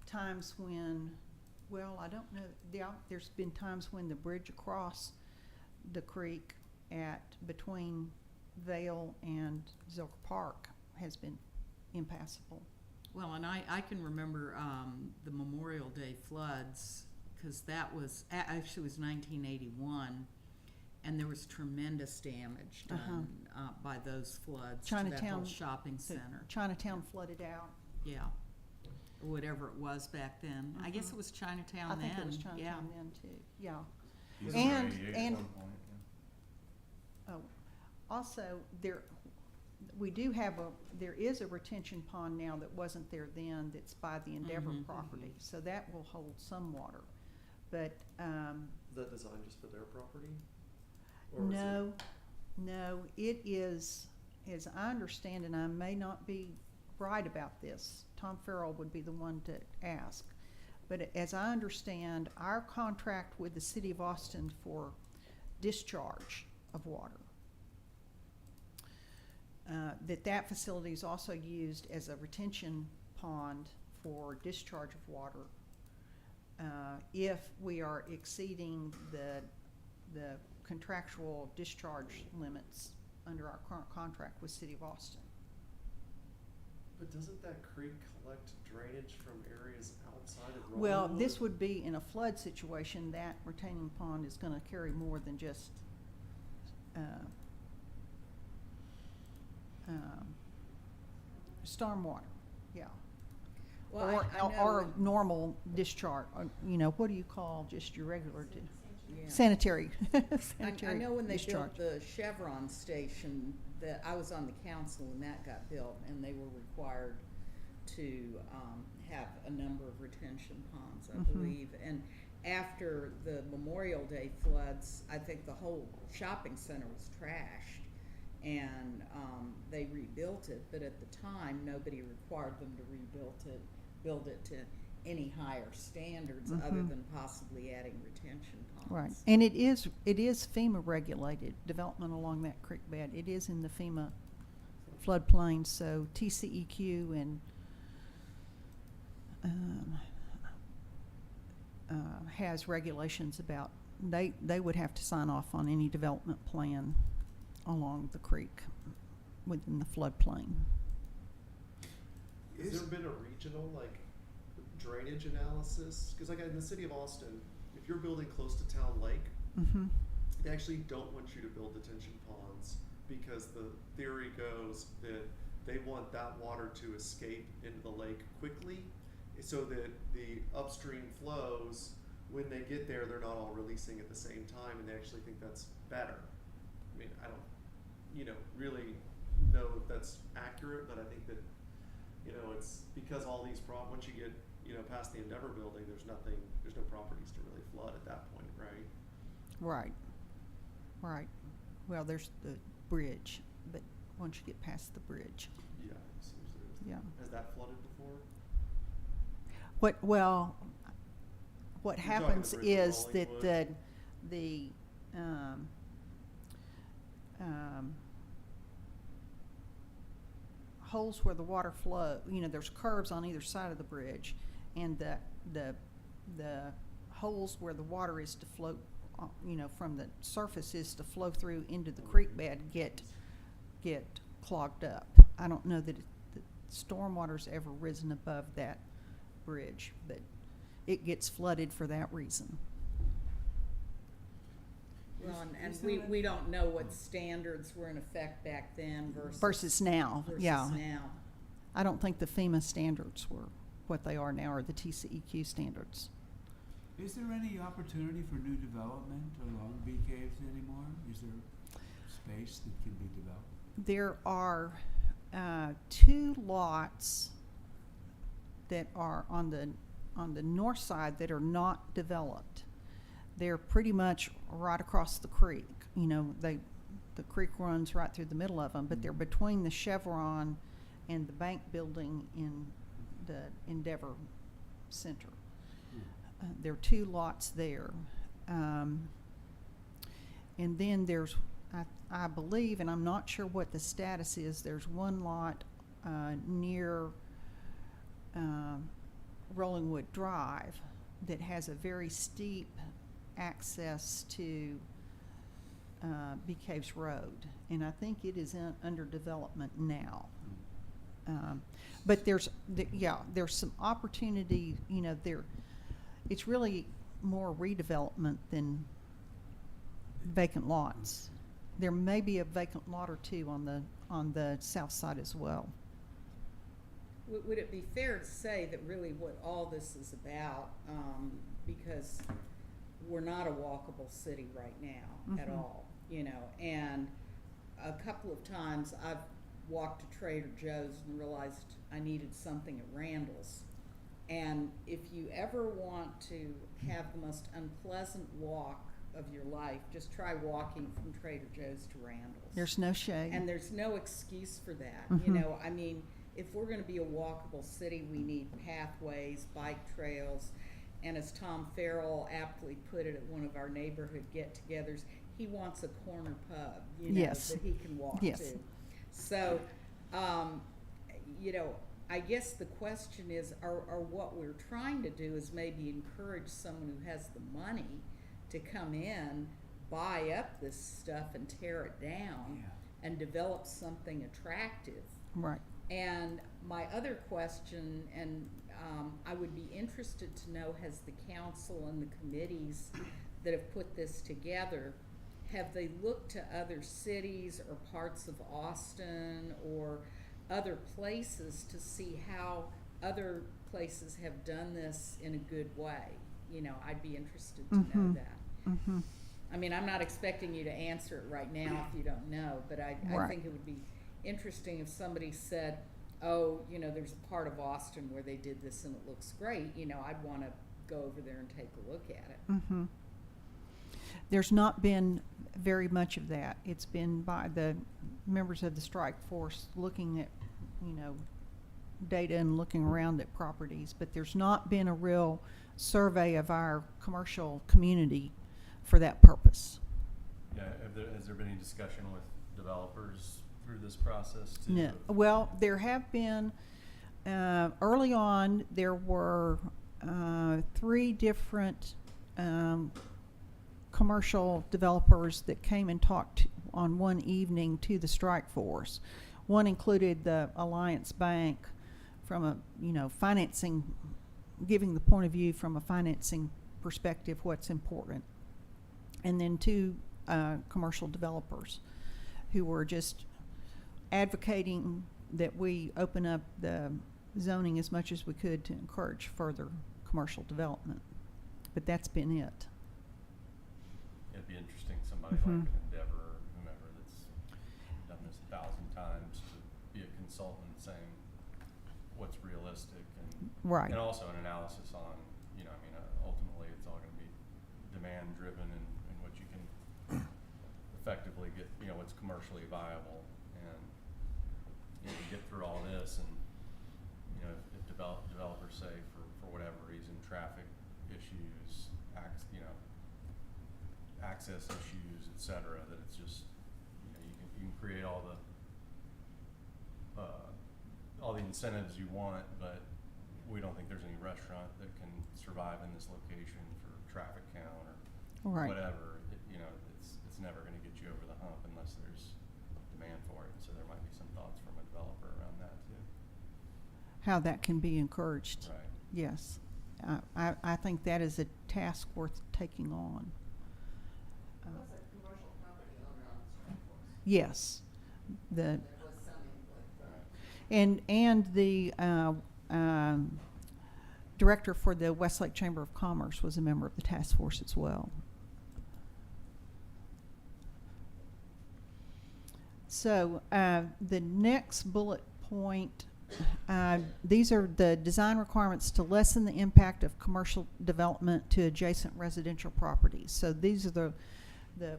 times when, I don't know, there's been times when the bridge across the creek between Vale and Zilker Park has been impassable. Well, and I can remember the Memorial Day floods, because that was, actually was 1981, and there was tremendous damage done by those floods to that whole Chinatown shopping center. Chinatown flooded out. Yeah. Or whatever it was back then. I guess it was Chinatown I then. think it was Chinatown then too, yeah. He's And- over 88 and- at some point. Yeah. Also, there is a retention pond now that wasn't there then, that's by the Endeavor Mhm. property, so that will hold some water. but, Is that designed just for their property? Or is it- no, no, it is, as I understand, and I may not be right about this, Tom Farrell would be the one to ask. But as I understand, our contract with the city of Austin for discharge of water, that facility is also used as a retention pond for discharge of water. If we are exceeding the contractual discharge limits under our current contract with City of Austin. But doesn't that creek collect drainage from areas outside of Runoff? Well, this would be in a flood situation, that retaining pond is gonna carry more than just, stormwater, yeah. Well, I know Or in- normal discharge, or, you know, what do you call just your regular Yeah. sanitary, I sanitary know when they discharge. built the Chevron station, that I was on the council when that got built, and they were required to have a number of retention ponds, I Mhm. believe. And after the Memorial Day floods, I think the whole shopping center was trashed, and they rebuilt it. But at the time, nobody required them to build it to any higher standards other Mhm. than possibly adding retention ponds. Right, and it is FEMA regulated, development along that creek bed, it is in the FEMA floodplain, so TCEQ and, has regulations about, they would have to sign off on any development plan along the creek within the floodplain. Has there been a regional, like, drainage analysis? Cause like in the city of Austin, if you're building close to Town Lake, Mm-hmm, they actually don't want you to build detention ponds because the theory goes that they want that water to escape into the lake quickly so that the upstream flows, when they get there, they're not all releasing at the same time, and they actually think that's better. I mean, I don't, really know if that's accurate, but I think that, it's because all these once you get, past the Endeavor building, there's no properties to really flood at that point, right? right, well, there's the bridge, but once you get past the bridge, Yeah, it seems there is. yeah. Has that flooded before? What You're talking happens the bridge in is that Wallingwood? the holes where the water flow, there's curves on either side of the bridge, and the holes where the water is to flow, from the surface is to flow through into the creek bed get clogged up. I don't know that the stormwater's ever risen above that bridge, but it gets flooded for that reason. Well, and Is we, there a- we don't know what standards were in effect back then Versus now, yeah. now. I don't think the FEMA standards were what they are now, or the TCEQ standards. Is there any opportunity for new development along bee caves anymore? Is there space that can be developed? There are 2 lots that are on the north side that are not developed. They're pretty much right across the creek. The creek runs right through the middle of them, but they're between the Chevron and the bank building in the Endeavor Center. There are 2 lots there. And then there's, I believe, and I'm not sure what the status is, there's 1 lot near Rollingwood Drive that has a very steep access to Bee Caves Road, and I think it is under development now. But there's some opportunity, it's really more redevelopment than vacant lots. There may be a vacant lot or 2 on the south side as well. Would it be fair to say that really what all this is about, because we're not a walkable city right now at Mhm. all, and a couple of times I've walked to Trader Joe's and realized I needed something at Randall's, And if you ever want to have the most unpleasant walk of your life, just try walking from Trader Joe's to Randall's. There's no shade. And there's no excuse for that. Mhm. You know, I mean, if we're gonna be a walkable city, we need pathways, bike trails, and as Tom Farrell aptly put it at one of our neighborhood get-togethers, he wants a corner pub, you know, Yes. that he can walk Yes. to. So, you know, I guess the question is, are what we're trying to do is maybe encourage someone who has the money to come in, buy up this stuff and tear it down Yeah. and develop something attractive. Right. And my other question, and I would be interested to know, has the council and the committees that have put this together, have they looked to other cities or parts of Austin or other places to see how other places have done this in a good way? You know, I'd be interested to know Mhm. that. Mm-hmm. I mean, I'm not expecting you to answer it right now if you don't know, but I Right. think it would be interesting if somebody said, oh, you know, there's a part of Austin where they did this and it looks great, you know, I'd want to go over there and take a look at it. Mm-hmm. There's not been very much of that. It's been by the members of the strike force looking at, you know, data and looking around at properties, but there's not been a real survey of our commercial community for that purpose. Yeah, has there been any discussion with developers through this process too? No. Well, there have been, early on, there were 3 different commercial developers that came and talked on one evening to the strike force. One included the Alliance Bank from a, you know, financing, giving the point of view from a financing perspective, what's important. And then 2 commercial developers who were just advocating that we open up the zoning as much as we could to encourage further commercial development. But that's been it. It'd be interesting, somebody Mhm. like an Endeavor or whomever that's done this 1,000 times to be a consultant saying what's realistic and Right. and also an analysis on, you know, I mean, ultimately it's all going to be demand driven and what you can effectively get, you know, what's commercially viable. And you know, you get through all this and, you know, if developers say for whatever reason, traffic issues, you know, access issues, et cetera, that it's just, you know, you can create all the incentives you want, but we don't think there's any restaurant that can survive in this location for traffic count or Right. whatever. You know, it's never going to get you over the hump unless there's demand for it. So there might be some thoughts from a developer around that too. How that can be encouraged. Right. Yes. I think that is a task worth taking on. Was a commercial property owner on the strike force? Yes. The, There was some input from. and the director for the Westlake Chamber of Commerce was a member of the task force as well. So the next bullet point, these are the design requirements to lessen the impact of commercial development to adjacent residential properties. So these are the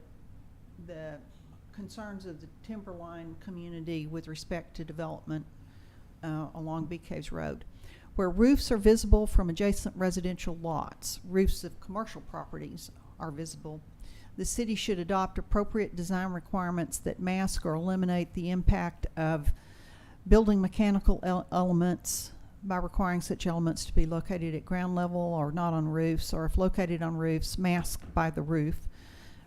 concerns of the Timberline community with respect to development along Bee Caves Road. Where roofs are visible from adjacent residential lots, roofs of commercial properties are visible, the city should adopt appropriate design requirements that mask or eliminate the impact of building mechanical elements by requiring such elements to be located at ground level or not on roofs, or if located on roofs, masked by the roof.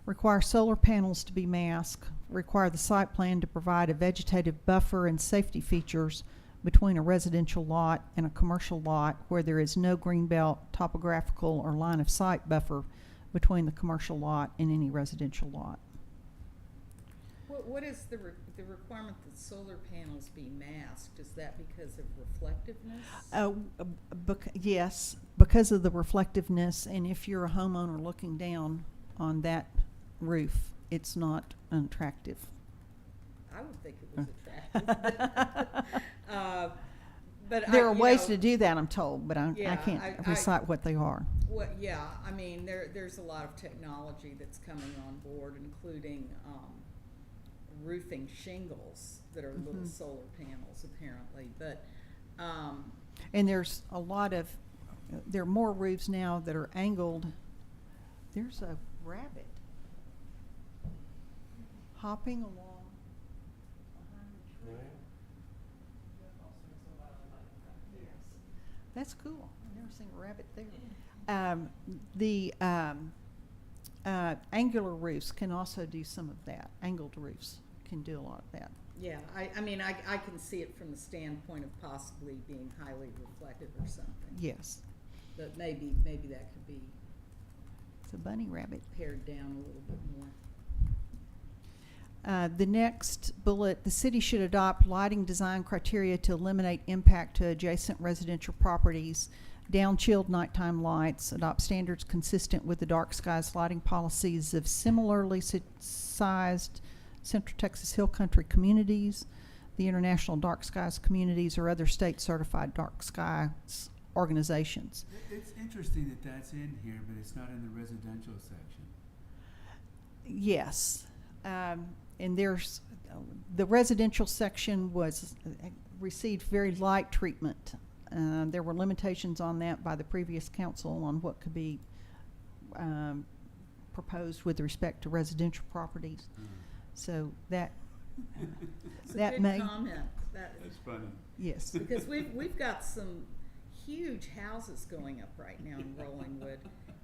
Require solar panels to be masked. Require the site plan to provide a vegetative buffer and safety features between a residential lot and a commercial lot where there is no greenbelt, topographical, or line of sight buffer between the commercial lot and any residential lot. What is the requirement that solar panels be masked? Is that because of reflectiveness? Yes, because of the reflectiveness, and if you're a homeowner looking down on that roof, it's not unattractive. I would think it was attractive. But There are you ways know, to do that, I'm told, but I Yeah, can't I- recite what they are. What, yeah, I mean, there's a lot of technology that's coming on board, including, roofing shingles that are little Mhm. solar panels apparently, but, And there's a lot of, there are more roofs now that are angled. There's a rabbit hopping along behind the tree. Yes. That's cool. I've never seen a rabbit there. The angular roofs can also do some of that. Angled roofs can do a lot of that. yeah, I mean, I can see it from the standpoint of possibly being highly reflective or something. Yes. But maybe that could be It's a bunny rabbit. pared down a little bit more. The next bullet, the city should adopt lighting design criteria to eliminate impact to adjacent residential properties, down-chilled nighttime lights, adopt standards consistent with the dark skies lighting policies of similarly sized Central Texas Hill Country communities, the International Dark Skies Communities, or other state-certified dark skies organizations. It's interesting that that's in here, but it's not in the residential section. Yes. And there's, the residential section was, received very light treatment. There were limitations on that by the previous council on what could be proposed with respect to residential properties. So that, It's a that good may, comment. That, That's funny. yes. because we've got some huge houses going up right now in Rollingwood,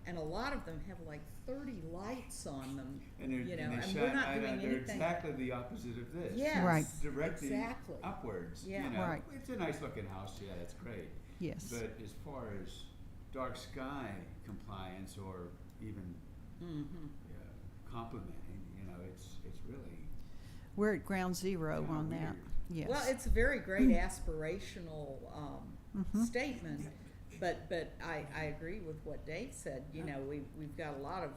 and a lot of them have like 30 lights on them. And they're, You know, and they and shine we're not right doing on, they're anything. exactly the opposite of this. Yes, Right. Directly exactly. upwards, Yeah. you know. Right. It's a nice looking house, yeah, it's great. Yes. But as far as dark sky compliance or even Mm-hmm. complimenting, you know, it's really We're at ground zero kinda on that. weird. Yes. Well, it's a very great aspirational Mhm. statement, but I agree with what Dave said. You know, we've got a lot of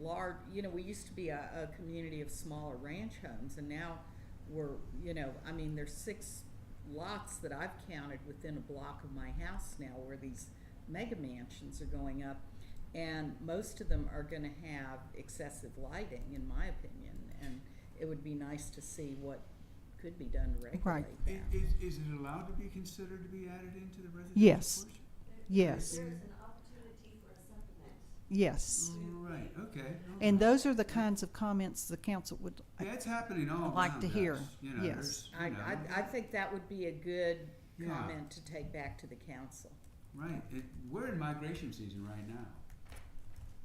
large. You know, we used to be a community of smaller ranch homes, and now we're, you know, I mean, there's 6 lots that I've counted within a block of my house now where these mega mansions are going up, and most of them are going to have excessive lighting, in my opinion, and it would be nice to see what could be done to regulate Right. that. Is it allowed to be considered to be added into the residential Yes. portion? Yes. There is an opportunity for a supplement. Yes. Right, okay. And those are the kinds of comments the council would, Yeah, it's happening all around like to hear. us, you know, Yes. there's, you know. I think that would be a good Yeah. comment to take back to the council. Right, we're in migration season right now.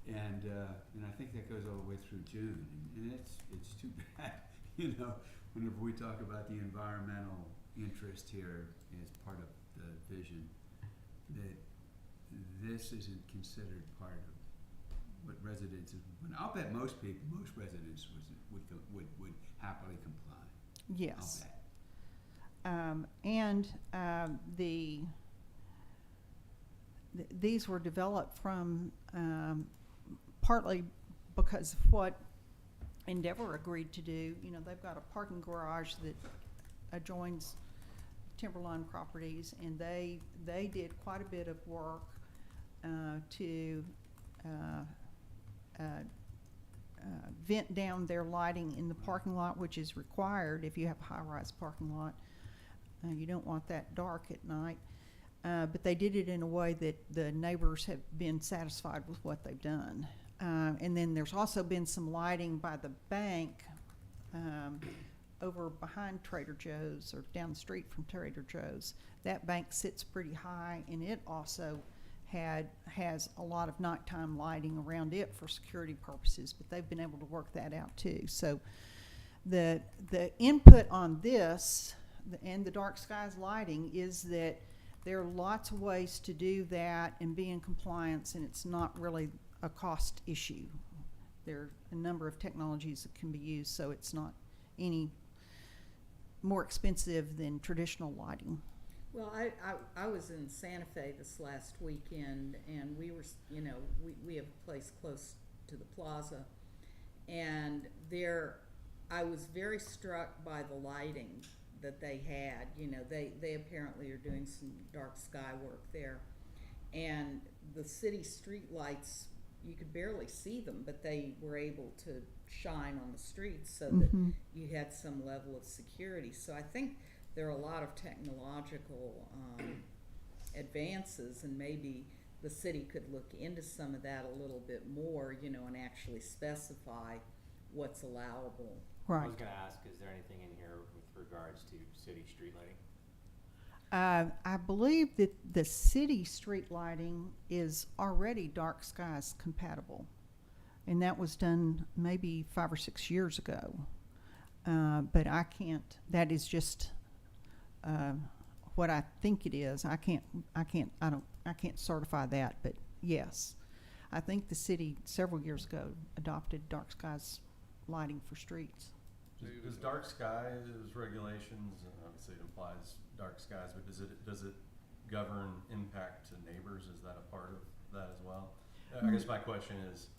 And I think that goes all the way through June, and it's too bad, you know, whenever we talk about the environmental interest here as part of the vision, that this isn't considered part of what residents, I'll bet most residents would happily comply. yes. I'll bet. These were developed from, partly because of what Endeavor agreed to do. You know, they've got a parking garage that adjoins Timberline Properties, and they did quite a bit of work to vent down their lighting in the parking lot, which is required if you have a high-rise parking lot. You don't want that dark at night. But they did it in a way that the neighbors have been satisfied with what they've done. And then there's also been some lighting by the bank over behind Trader Joe's or down the street from Trader Joe's. That bank sits pretty high, and it also has a lot of nighttime lighting around it for security purposes, but they've been able to work that out too. So the input on this and the dark skies lighting is that there are lots of ways to do that and be in compliance, and it's not really a cost issue. There are a number of technologies that can be used, so it's not any more expensive than traditional lighting. Well, I was in Santa Fe this last weekend, and we were, you know, we have a place close to the plaza, and there I was very struck by the lighting that they had. You know, they apparently are doing some dark sky work there. And the city street lights, you could barely see them, but they were able to shine on the streets so that Mhm. you had some level of security. So I think there are a lot of technological advances, and maybe the city could look into some of that a little bit more, you know, and actually specify what's allowable. I Right. was gonna ask, is there anything in here with regards to city street lighting? I believe that the city street lighting is already dark skies compatible. And that was done maybe 5 or 6 years ago. But I can't, that is just, what I think it is. I can't certify that, but yes. I think the city several years ago adopted dark skies lighting for streets. Does dark skies regulations, and obviously it applies dark skies, but does it govern impact to neighbors? Is that a part of that as well? I guess my question is,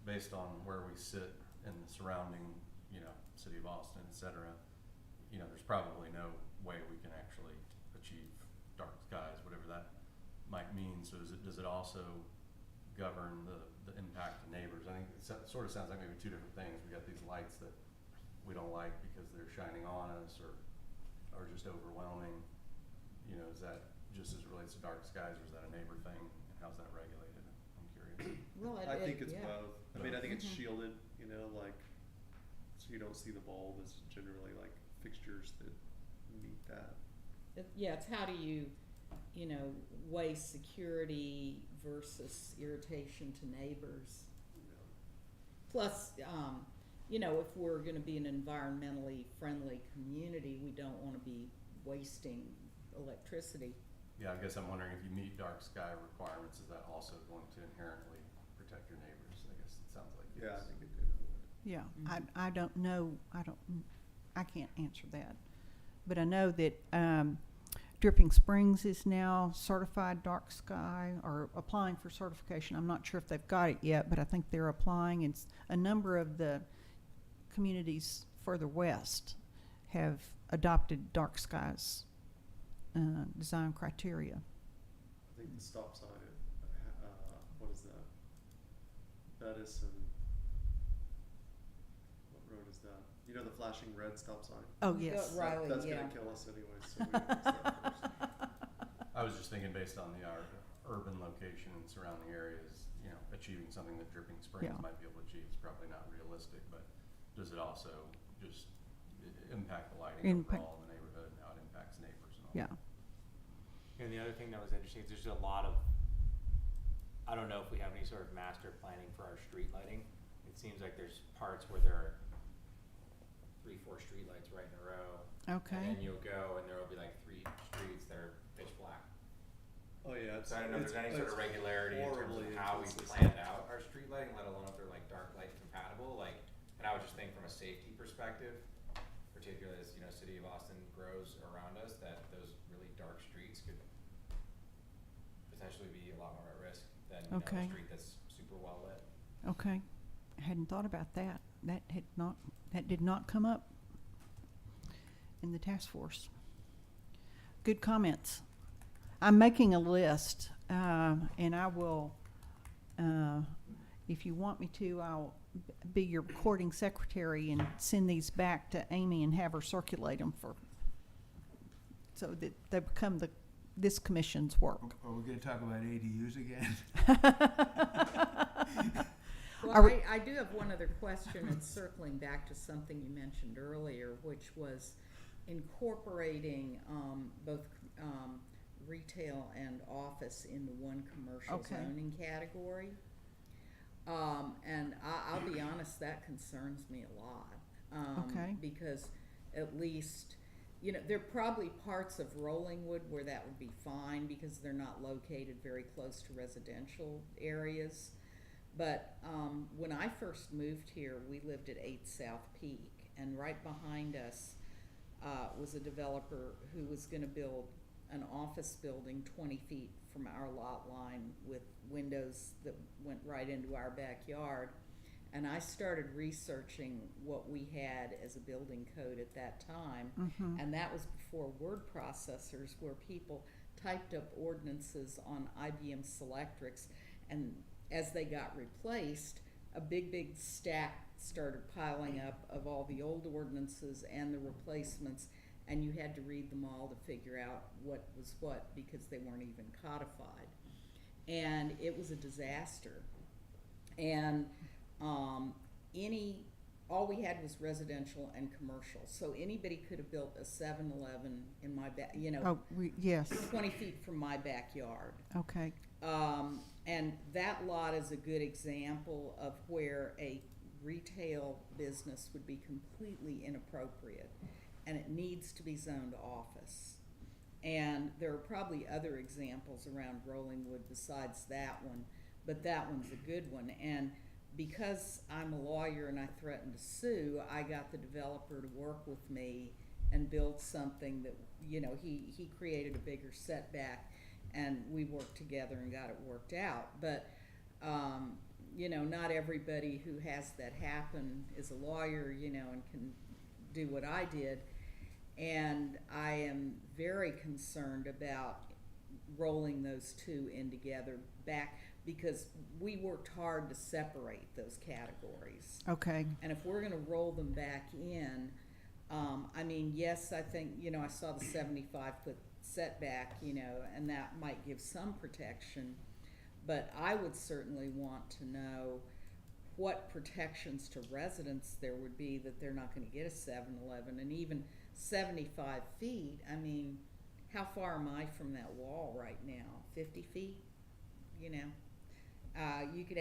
based on where we sit in the surrounding, you know, city of Austin, et cetera, you know, there's probably no way we can actually achieve dark skies, whatever that might mean. So does it also govern the impact to neighbors? I think it sort of sounds like maybe two different things. We got these lights that we don't like because they're shining on us or just overwhelming. You know, is that just as it relates to dark skies, or is that a neighbor thing, and how's that regulated? I'm curious. Well, I think it's yeah. both. I mean, I think it's Mhm. shielded, you know, like, so you don't see the bulb. It's generally like fixtures that meet that. Yeah, it's how do you, you know, weigh security versus irritation to neighbors. You know. Plus, you know, if we're gonna be an environmentally friendly community, we don't wanna be wasting electricity. Yeah, I guess I'm wondering if you meet dark sky requirements, is that also going to inherently protect your neighbors? I guess it sounds like Yeah, I yes. think it did. Yeah, Mhm. I don't know, I can't answer that. But I know that Dripping Springs is now certified dark sky, or applying for certification. I'm not sure if they've got it yet, but I think they're applying. And a number of the communities further west have adopted dark skies design criteria. I think the stop sign at, what is that? Bettis and, what road is that? You know the flashing red stop sign? Oh, yes. Riley, That's yeah. gonna kill us anyways, so we gotta fix that first. I was just thinking based on our urban location and surrounding areas, you know, achieving something that Dripping Springs Yeah. might be able to achieve is probably not realistic, but does it also just impact the lighting overall in the neighborhood and how it impacts neighbors and all? Yeah. And the other thing that was interesting is there's a lot of, I don't know if we have any sort of master planning for our street lighting. It seems like there's parts where there are 3-4 street lights right in a row. Okay. And then you'll go and there will be like 3 streets that are pitch black. Oh, yeah, it's. So I don't know if there's any sort of it's regularity in terms of horribly how we inconsistent. planned out our street lighting, let alone if they're like dark light compatible, like, and I would just think from a safety perspective, particularly as, you know, city of Austin grows around us, that those really dark streets could potentially be a lot more at risk than, you know, Okay. a street that's super well lit. Okay. I hadn't thought about that. That did not come up in the task force. Good comments. I'm making a list, and I will, if you want me to, I'll be your recording secretary and send these back to Amy and have her circulate them so that they become this commission's work. Are we gonna talk about ADUs again? Well, Are we- I do have one other question. It's circling back to something you mentioned earlier, which was incorporating both retail and office into one commercial Okay. zoning category. And I'll be honest, that concerns me a lot. Okay. Because at least, you know, there are probably parts of Rollingwood where that would be fine because they're not located very close to residential areas. But when I first moved here, we lived at 8 South Peak, and right behind us was a developer who was going to build an office building 20 feet from our lot line with windows that went right into our backyard. And I started researching what we had as a building code at that time, and that was before word processors, where people typed up ordinances on IBM Selectrics, and as they got replaced, a big stack started piling up of all the old ordinances and the replacements, and you had to read them all to figure out what was what, because they weren't even codified. And it was a disaster. And all we had was residential and commercial, so anybody could have built a 7-Eleven in my back, Yes, 20 feet from my backyard. okay. And that lot is a good example of where a retail business would be completely inappropriate, and it needs to be zoned office. And there are probably other examples around Rollingwood besides that one, but that one's a good one. And because I'm a lawyer and I threatened to sue, I got the developer to work with me and build something that, he created a bigger setback, and we worked together and got it worked out. But, not everybody who has that happen is a lawyer, and can do what I did. And I am very concerned about rolling those two in together back, because we worked hard to separate those categories. Okay, And if we're gonna roll them back in, yes, I think, I saw the 75-foot setback, and that might give some protection, but I would certainly want to know what protections to residents there would be that they're not gonna get a 7-Eleven. And even 75 feet, how far am I from that wall right now? 50 feet? You could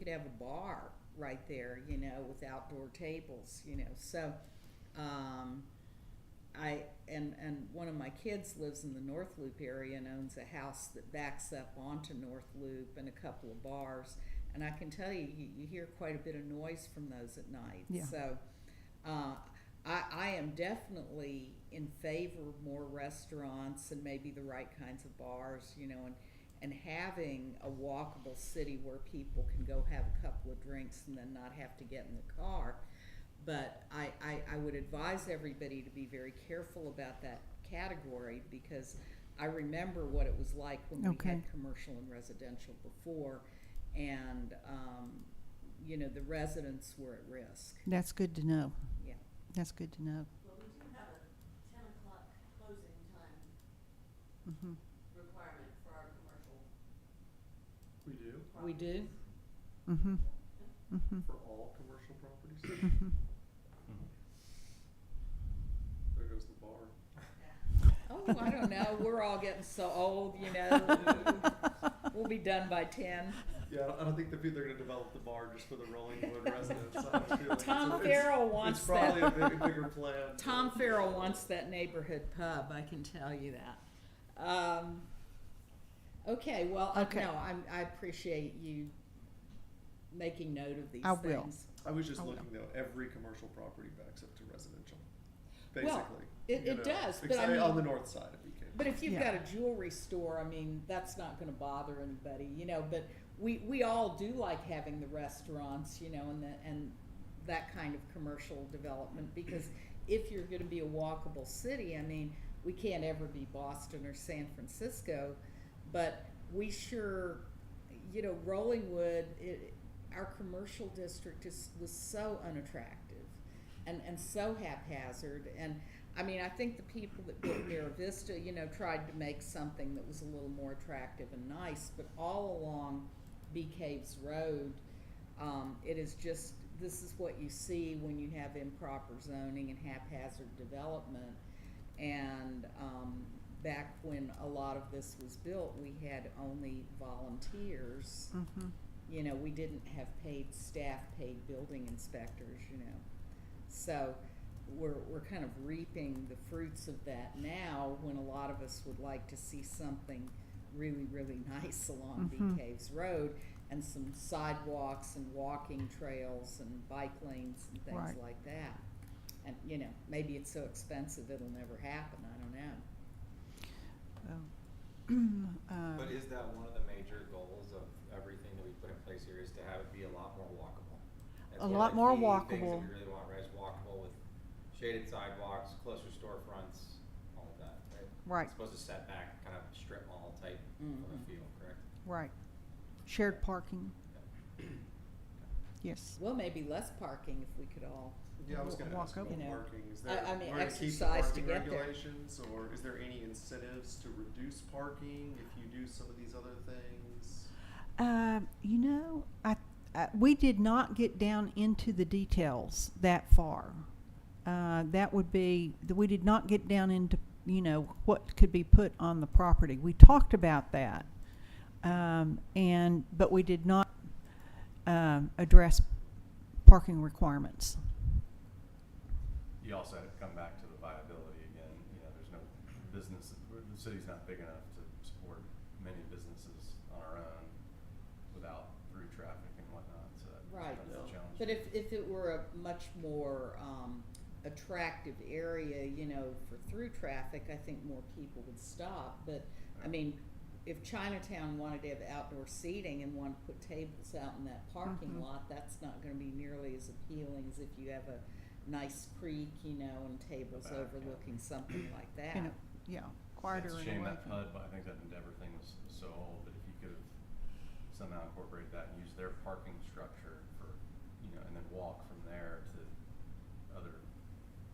have a bar right there, with outdoor tables, So, and one of my kids lives in the North Loop area and owns a house that backs up onto North Loop and a couple of bars. And I can tell you hear quite a bit of noise from those at night. Yeah. So, I am definitely in favor of more restaurants and maybe the right kinds of bars, and having a walkable city where people can go have a couple of drinks and then not have to get in the car. But I would advise everybody to be very careful about that category, because I remember what it was like when we Okay. had commercial and residential before, and the residents were at risk. that's good to know. Yeah. That's good to know. Well, we do have a 10 o'clock closing time Mm-hmm. requirement for our commercial We do, We do? Mm-hmm. Mm-hmm. for all commercial properties. Mm-hmm. There goes the bar. Oh, I don't know. We're all getting so old, We'll be done by 10. Yeah, I don't think they're gonna develop the bar just for the Rollingwood residents. I feel like Tom it's Farrell wants It's probably that. a bigger plan. Tom Farrell wants that neighborhood pub, I can tell you that. Okay, well, Okay. no, I appreciate you making note of these I will. things. I was just Oh, looking though, every commercial property backs up to residential, Well, basically. it does, but except I mean- on the north side of BK. But if you've Yeah. got a jewelry store, that's not gonna bother anybody, but we all do like having the restaurants, and that kind of commercial development, because if you're gonna be a walkable city, we can't ever be Boston or San Francisco, but we sure, Rollingwood, our commercial district was so unattractive and so haphazard. And I think the people that built Mira Vista, tried to make something that was a little more attractive and nice, but all along Bee Caves Road, it is just, this is what you see when you have improper zoning and haphazard development. And back when a lot of this was built, we had only volunteers. Mm-hmm. We didn't have paid staff, paid building inspectors, So we're kind of reaping the fruits of that now, when a lot of us would like to see something really, really nice along Mhm. Bee Caves Road, and some sidewalks and walking trails and bike lanes and things Right. like that. And, maybe it's so expensive it'll never happen, I don't know. But is that one of the major goals of everything that we put in place here, is to have it be a lot more walkable? Like, A what are lot the more key things walkable. that we really want, right? Is walkable with shaded sidewalks, closer storefronts, all of that, right? Right. As opposed to setback, kind of strip mall type of a Mhm. feel, correct? Right. Shared parking, yes. Well, maybe less parking if we could all. Yeah, I was gonna Walk ask over. about You know, parking, is I- there, I mean, we're gonna keep the exercise to parking get there. regulations, or is there any incentives to reduce parking if you do some of these other things? You know, we did not get down into the details that far. That would be, we did not get down into, you know, what could be put on the property. We talked about that. But we did not, address parking requirements. You also have to come back to the viability again, you know, there's no business, the city's not big enough to support many businesses on our own without through traffic and whatnot, so Right. that's a challenge. But if it were a much more attractive area, you know, for through traffic, I think more people would stop. But I mean, if Chinatown wanted to have outdoor seating and wanted to put tables out in that parking Mhm. lot, that's not going to be nearly as appealing as if you have a nice creek, you know, and tables Back, yeah. overlooking something like that. You know, yeah, quieter It's a and shame away that from. PUD, but I think that Endeavor thing was so old, but if you could have somehow incorporated that and used their parking structure for, you know, and then walk from there to other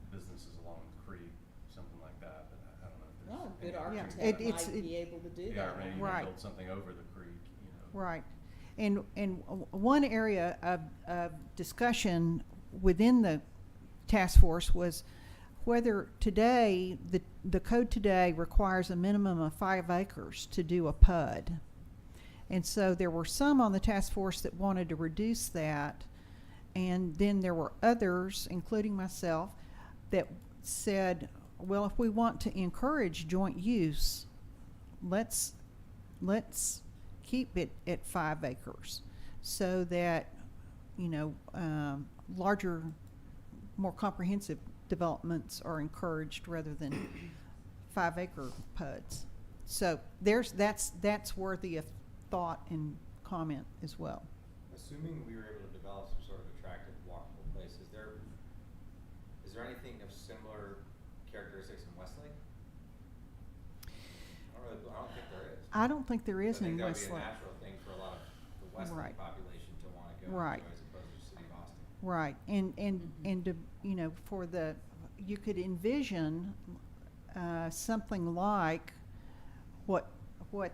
businesses along the creek, something like that, but I don't know if there's. Oh, a good any option architect for that. it's- might be able to do Yeah, that. or maybe you Right. could build something over the creek, you know. Right. And one area of discussion within the task force was whether today, the code today requires a minimum of 5 acres to do a PUD. And so there were some on the task force that wanted to reduce that. And then there were others, including myself, that said, well, if we want to encourage joint use, let's keep it at 5 acres so that, you know, larger, more comprehensive developments are encouraged rather than 5 acre PUDs. So that's worthy of thought and comment as well. Assuming we were able to develop some sort of attractive walkable place, is there anything of similar characteristics in Westlake? I don't think there is. I don't think there is I think in that would be a Westlake. natural thing for a lot of the Westlake Right. population to wanna go Right. to as opposed to City of Austin. Right, and to, you know, for the, you could envision, something like what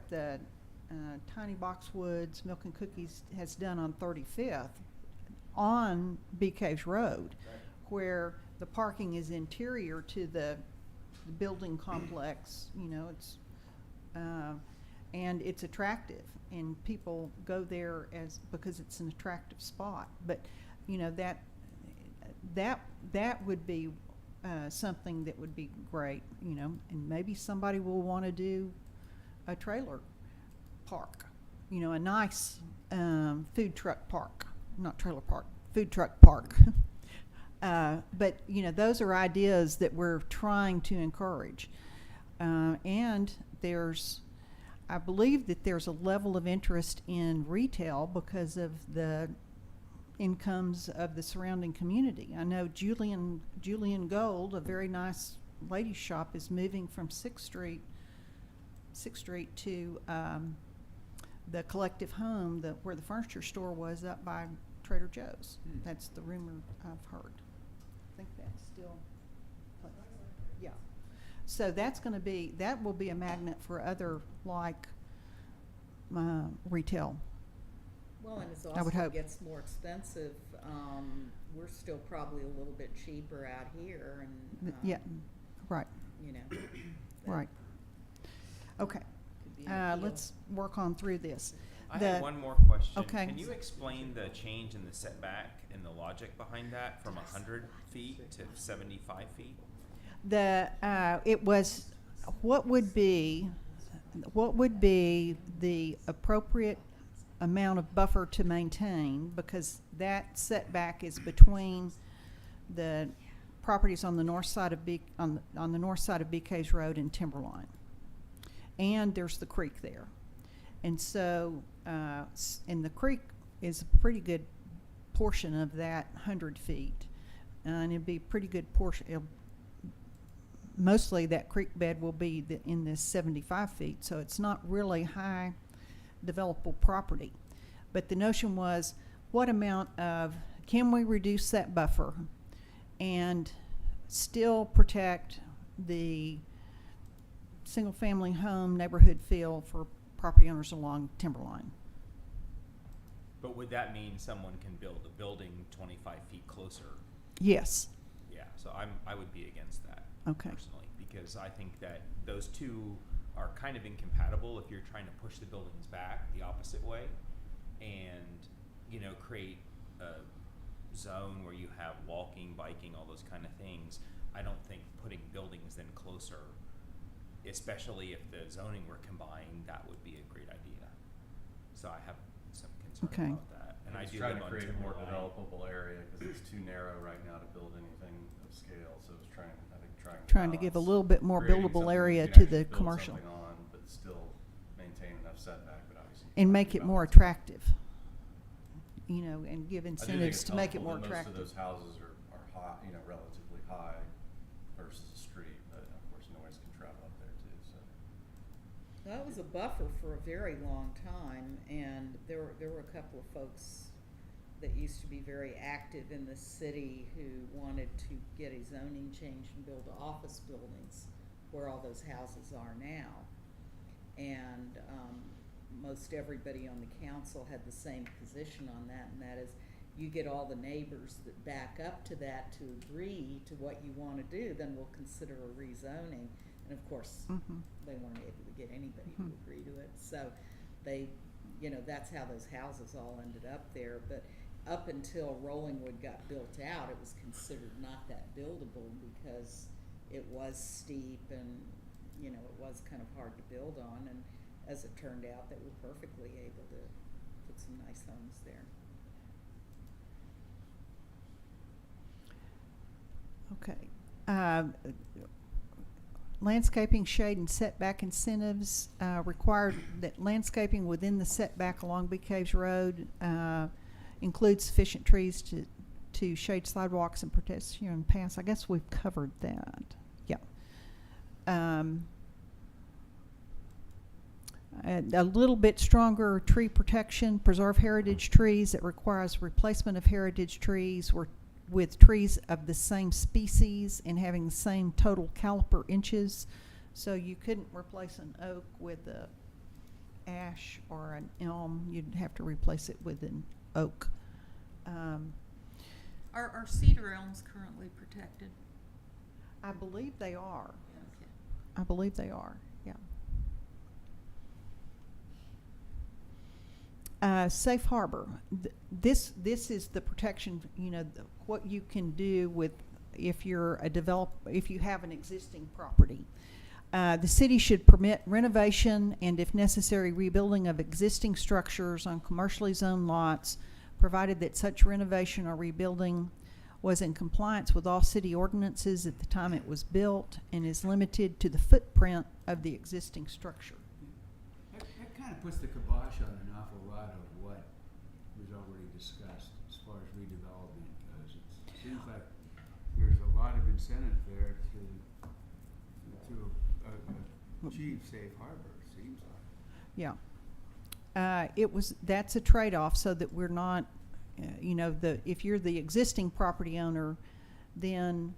the, Tiny Boxwoods Milk and Cookies has done on 35th on Bee Caves Road, Right. where the parking is interior to the building complex, you know, it's, and it's attractive, and people go there because it's an attractive spot. But, you know, that would be something that would be great, you know, and maybe somebody will want to do a trailer park, you know, a nice food truck park, not trailer park, food truck park. But, you know, those are ideas that we're trying to encourage. And I believe that there's a level of interest in retail because of the incomes of the surrounding community. I know Julian Gold, a very nice ladies shop, is moving from Sixth Street to the Collective Home, where the furniture store was, up by Trader Joe's. Hmm. That's the rumor I've heard. I think that's still, yeah. So that will be a magnet for other retail. Well, and as I would Austin hope. gets more expensive, we're still probably a little bit cheaper out here, and Yeah, right, you know, right. Okay, could be an appeal. let's work on through this. I The- had one more question. Okay. Can you explain the change in the setback and the logic behind that from 100 feet to 75 feet? It was, what would be the appropriate amount of buffer to maintain, because that setback is between the properties on the north side of on the north side of BK's Road and Timberline. And there's the creek there. And so, and the creek is a pretty good portion of that 100 feet. And it'd be a pretty good portion. Mostly that creek bed will be in this 75 feet, so it's not really high developable property. But the notion was, what amount of, can we reduce that buffer and still protect the single-family home neighborhood feel for property owners along Timberline? But would that mean someone can build a building 25 feet closer? Yes. Yeah, so I would be against that. Okay. Personally, because I think that those two are kind of incompatible if you're trying to push the buildings back the opposite way and, you know, create a zone where you have walking, biking, all those kind of things. I don't think putting buildings then closer, especially if the zoning were combined, that would be a great idea. So I have some concern Okay. about that. And I It's do trying live to on create a more Timberline. developable area, cause it's too narrow right now to build anything of scale, so it's trying Trying to give a little bit more creating buildable something area you to can the actually build commercial. something on, but still maintain enough setback, but obviously. you And can't make do it more balance. attractive, you know, and give I do think incentives it's to make it helpful more that attractive. Most of those houses are high, you know, relatively high versus the street, but of course noise can travel up there too, so. That was a buffer for a very long time, and there were a couple of folks that used to be very active in the city who wanted to get a zoning change and build office buildings where all those houses are now. And most everybody on the council had the same position on that, and that is, you get all the neighbors that back up to that to agree to what you want to do, then we'll consider a rezoning. And of course, Mhm. they weren't able to get anybody to Mhm. agree to it. So they, you know, that's how those houses all ended up there. But up until Rollingwood got built out, it was considered not that buildable because it was steep and, you know, it was kind of hard to build on. And as it turned out, they were perfectly able to put some nice homes there. Okay. Landscaping, shade, and setback incentives required that landscaping within the setback along Big Caves Road includes sufficient trees to shade sidewalks and pedestrian paths. I guess we've covered that. Yeah. A little bit stronger tree protection, preserve heritage trees. That requires replacement of heritage trees with trees of the same species and having the same total caliper inches. So you couldn't replace an oak with a ash or an elm. You'd have to replace it with an oak. Are cedar elms currently protected? I believe they are. Okay. I believe they are, yeah. Safe harbor. This is the protection, you know, what you can do with if you're if you have an existing property. The city should permit renovation and, if necessary, rebuilding of existing structures on commercially zoned lots, provided that such renovation or rebuilding was in compliance with all city ordinances at the time it was built and is limited to the footprint of the existing structure. That kind of puts the kibosh on an awful lot of what was already discussed as far as redevelopment goes. It seems like there's a lot of incentive there to achieve safe harbor, it seems like. Yeah. That's a trade-off so that we're not, you know, if you're the existing property owner, then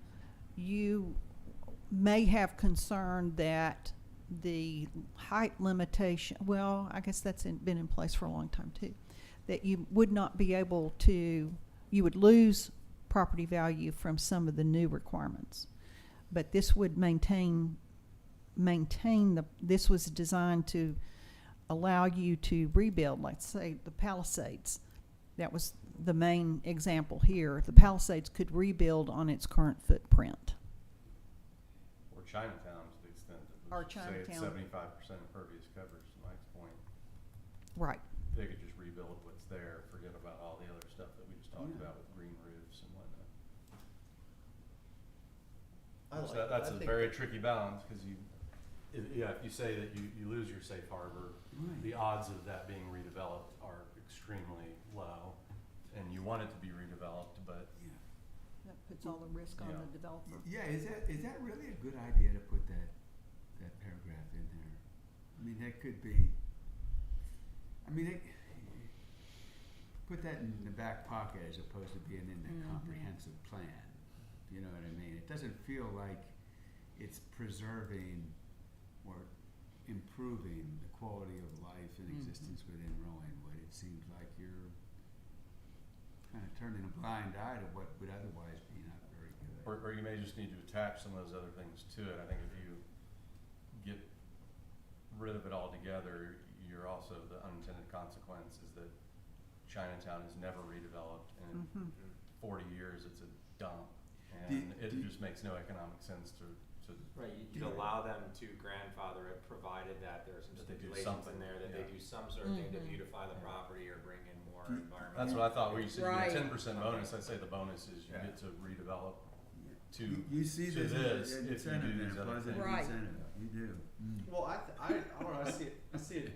you may have concern that the height limitation, well, I guess that's been in place for a long time too, that you would not be able to, you would lose property value from some of the new requirements. But this would maintain this was designed to allow you to rebuild, let's say the Palisades. That was the main example here. The Palisades could rebuild on its current footprint. Or Chinatown to the extent that Or was, say it's Chinatown. 75% impervious coverage, to Mike's point. Right. They could just rebuild what's there, forget about all the other stuff that we just talked Yeah. about with green roofs and whatnot. I So like that's that. I a think very that- tricky balance, because if you say that you lose your safe harbor, Right. the odds of that being redeveloped are extremely low. and you want it to be redeveloped, but Yeah. That puts all the risk on Yeah. the developer. Yeah, is that really a good idea to put that paragraph in there? I mean, that could be, put that in the back pocket as opposed to being in the comprehensive plan. You know what I mean? It doesn't feel like it's preserving or improving the quality of life and existence within Rowanwood. It seems like you're kind of turning a blind eye to what would otherwise be not very good. or you may just need to attach some of those other things to it. I think if you get rid of it altogether, you're also, the unintended consequence is that Chinatown is never redeveloped, and in 40 years it's a dump, and it just makes no economic sense to Right, you'd allow them to grandfather it, provided that there are some That they do stipulations something, in there, that they yeah. do some sort of thing to beautify the property or bring in more Do- environmental. That's what I thought, where you said you Right. get 10% bonus, I'd say the bonus is you Yeah. get to redevelop to, You see to this this as an if you incentive, do then, these a other positive things. Right. incentive. You do. Well, I don't know, I see it,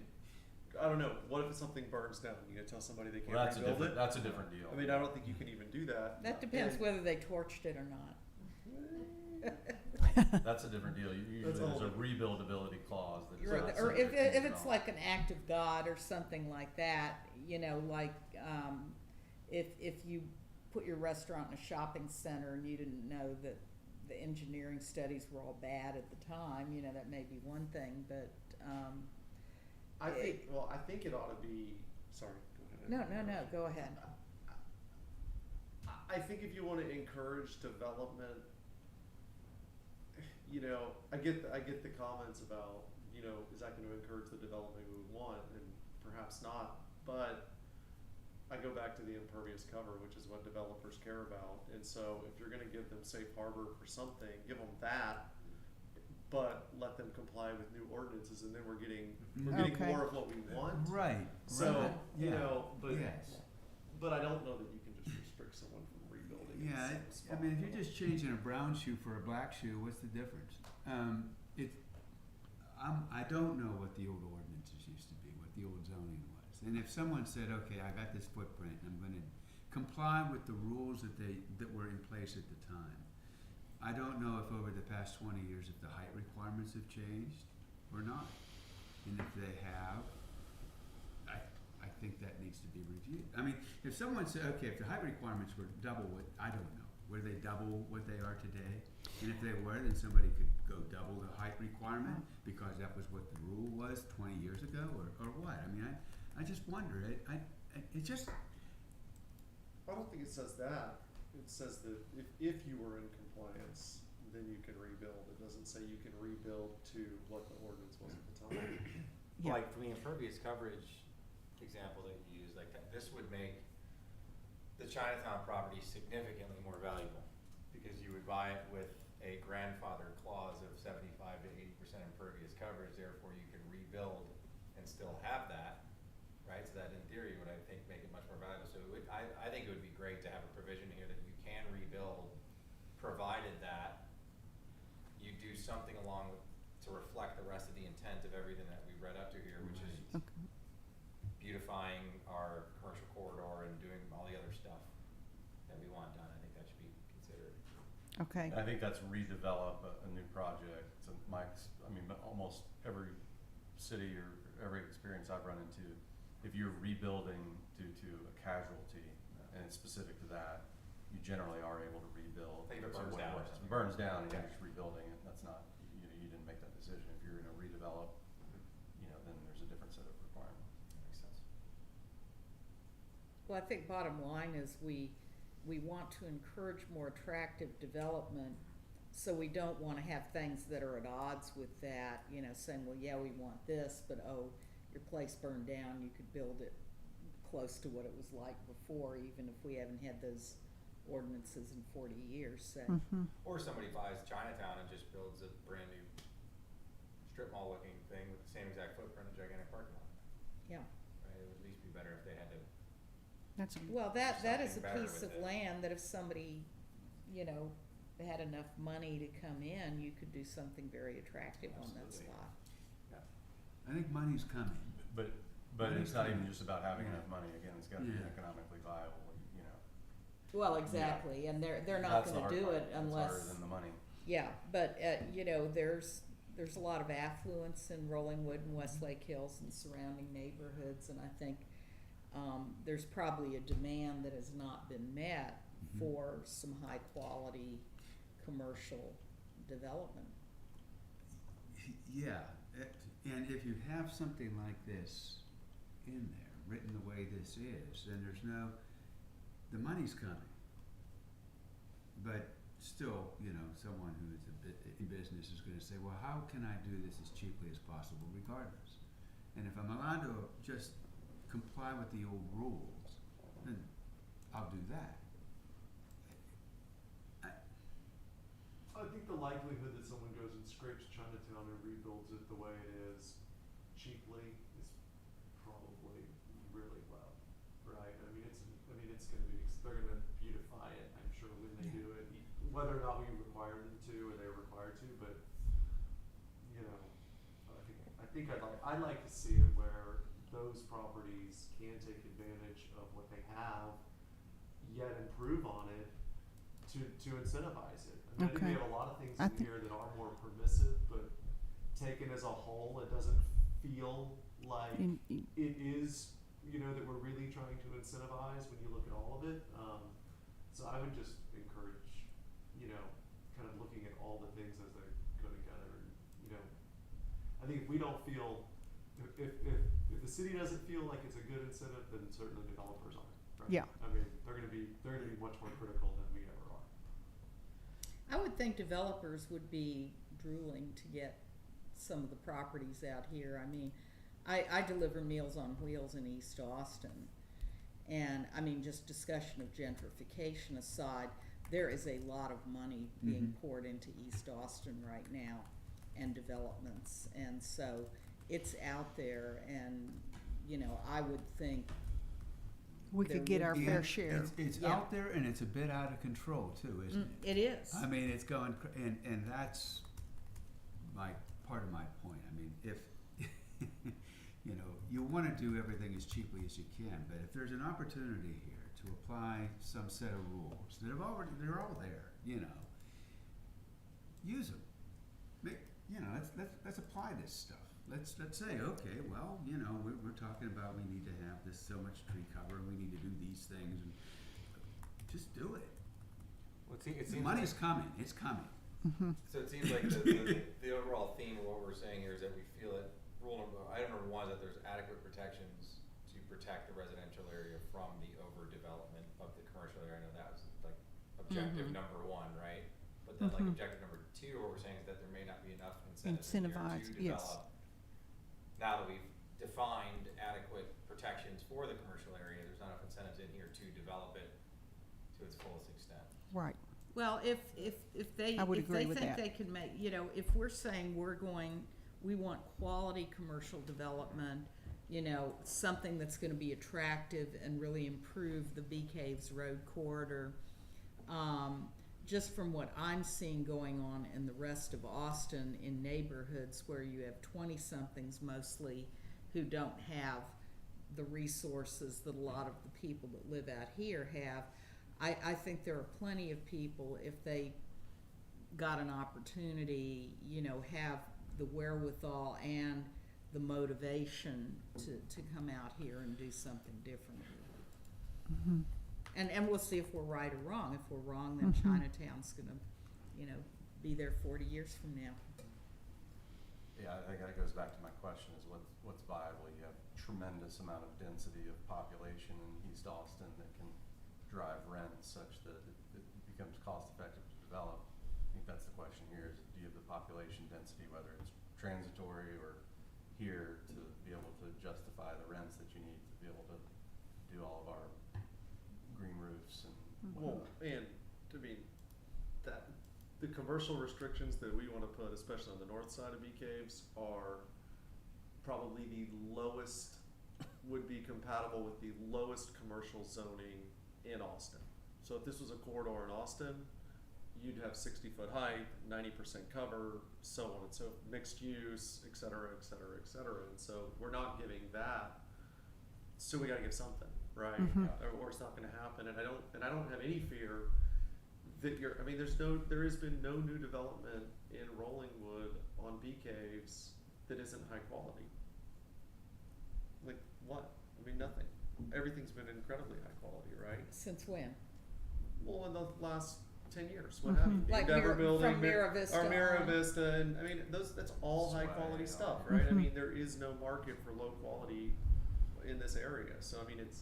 I don't know, what if something burns down, you gonna tell somebody they can't Well, that's a rebuild different, it? that's a different deal. I mean, I don't think you can even do that. That depends And- whether they torched it or not. That's a different deal. Usually That's there's a all- rebuildability clause that is Or, not or subject to if it's development. like an act of God or something like that, you know, like, if you put your restaurant in a shopping center and you didn't know that the engineering studies were all bad at the time, you know, that may be one thing, but, I think it ought to be, sorry, go ahead. no, go ahead. I think if you wanna encourage development, you know, I get the comments about, you know, is that gonna encourage the development we want, and perhaps not, but I go back to the impervious cover, which is what developers care about, and so if you're gonna give them safe harbor for something, give them that, but let them comply with new ordinances, and then we're getting Okay. more of what we want. Right. So, right. you Yeah. know, but Yes. but I don't know that you can just restrict someone from rebuilding. in Yeah, some I spot. mean, if you're just changing a brown shoe for a black shoe, what's the difference? I don't know what the old ordinances used to be, what the old zoning was. And if someone said, okay, I got this footprint, and I'm gonna comply with the rules that were in place at the time. I don't know if over the past 20 years, if the height requirements have changed or not. And if they have, I think that needs to be reviewed. I mean, if someone said, okay, if the height requirements were double what, I don't know, were they double what they are today? And if they were, then somebody could go double the height requirement because that was what the rule was 20 years ago, or what? I mean, I just wonder, it just, I don't think it says that. It says that if you were in compliance, then you can rebuild. It doesn't say you can rebuild to what the ordinance was at the time. Yeah. Like, from the impervious coverage example that you used, like, this would make the Chinatown property significantly more valuable, because you would buy it with a grandfather clause of 75 to 80% impervious coverage, therefore you can rebuild and still have that, right? So that in theory would, I think, make it much more valuable. So I think it would be great to have a provision here that you can rebuild, provided that you do something along with, to reflect the rest of the intent of everything that we read up to here, which is Okay. beautifying our commercial corridor and doing all the other stuff that we want done. I think that should be considered. Okay. I think that's redevelop a new project. So almost every city or every experience I've run into, if you're rebuilding due to a casualty, and it's specific to that, you generally are able to rebuild. Like if it to burns what down or was. something. If it burns down and Yeah. you're just rebuilding it, that's not, you didn't make that decision. If you're gonna redevelop, then there's a different set of requirements. That makes sense. Well, I think bottom line is we want to encourage more attractive development, so we don't wanna have things that are at odds with that, you know, saying, well, yeah, we want this, but your place burned down, you could build it close to what it was like before, even if we haven't had those ordinances in 40 years, so. Mhm. Or somebody buys Chinatown and just builds a brand new strip mall looking thing with the same exact footprint, a gigantic parking lot. Yeah, Right? It would at least be better if they had to. That's, well, that is a Something better piece with of it. land that if somebody, had enough money to come in, you could do something very attractive on that Absolutely. slot. I think money's coming. But it's not even just about having enough money. Again, it's gotta be Yeah. economically viable. Well, exactly, and they're not That's the gonna hard do part. it It's unless. harder than the money. Yeah, but, you know, there's a lot of affluence in Rollingwood and Westlake Hills and surrounding neighborhoods, and I think, there's probably a demand that has not been met Mhm. for some high-quality commercial development. Yeah, and if you have something like this in there, written the way this is, then the money's coming. But still, you know, someone who is in business is gonna say, well, how can I do this as cheaply as possible regardless? And if I'm allowed to just comply with the old rules, then I'll do that. I think the likelihood that someone goes and scrapes Chinatown and rebuilds it the way it is cheaply is probably really low, right? I mean, it's gonna be, they're gonna beautify it, I'm sure, when they do it, whether or not we require them to, or they're required to, but, you know, I'd like to see it where those properties can take advantage of what they have, yet improve on it to incentivize it. I mean, I think we Okay. have a lot of things I in think- here that are more permissive, but taken as a whole, it doesn't feel like In- it is, you know, that we're really trying to incentivize when you look at all of it. So I would just encourage, you know, kind of looking at all the things as they go together. And, you know, I think if we don't feel, if the city doesn't feel like it's a good incentive, then certainly developers aren't. Right? Yeah. I mean, they're gonna be much more critical than we ever are. I would think developers would be drooling to get some of the properties out here. I mean, I deliver Meals on Wheels in East Austin. And, I mean, just discussion of gentrification aside, there is a lot of money being Mhm. poured into East Austin right now and developments. And so it's out there and, you know, I would think We There could get would our be- fair And share. It's Yeah. out there and it's a bit out of control too, isn't it? it is. I mean, it's going, and that's part of my point. I mean, if, you know, you wanna do everything as cheaply as you can, but if there's an opportunity here to apply some set of rules that they're all there, you know, use them. You know, let's apply this stuff. Let's say, okay, well, you know, we're talking about we need to have this so much tree cover and we need to do these things and just do it. Well, it The seems money's like, coming, it's coming. so it seems like the overall theme of what we're saying here is that we feel that item number one is that there's adequate protections to protect the residential area from the overdevelopment of the commercial area. I know that was like objective number one, right? But then like objective number two, what we're saying is that there may not be enough incentives in here Incentivize, to yes. develop. Now that we've defined adequate protections for the commercial area, there's not enough incentives in here to develop it to its fullest extent. Right. Well, if they, I would if agree they with think that. they can make, you know, if we're saying we want quality commercial development, you know, something that's gonna be attractive and really improve the Bee Caves Road corridor, just from what I'm seeing going on in the rest of Austin in neighborhoods where you have 20-somethings mostly who don't have the resources that a lot of the people that live out here have, I think there are plenty of people, if they got an opportunity, you know, have the wherewithal and the motivation to come out here and do something different. And we'll see if we're right or wrong. If we're wrong, then Chinatown's gonna, you know, be there 40 years from now. Yeah, I think that goes back to my question is what's viable? You have tremendous amount of density of population in East Austin that can drive rents such that it becomes cost effective to develop. I think that's the question here is do you have the population density, whether it's transitory or here, to be able to justify the rents that you need to be able to do all of our green roofs and Well, whatnot. and I mean, that the commercial restrictions that we want to put, especially on the north side of Bee Caves, are probably the lowest, would be compatible with the lowest commercial zoning in Austin. So if this was a corridor in Austin, you'd have 60-foot height, 90% cover, so on and so mixed use, et cetera, et cetera, et cetera. And so we're not giving that, so we got to give something. right? Mhm. Or it's not gonna happen, and I don't have any fear that there has been no new development in Rollingwood on bee caves that isn't high quality. Like, what? I mean, nothing. Everything's been incredibly high quality, right? Since when? Well, in the last 10 years, what have you? Mhm. Like Endeavor Mira- Building, from Mira Vista or Mira on. Vista, and I mean, that's all high quality Sway, stuff, all right? I Mhm. mean, there is no market for low quality in this area. So I mean, if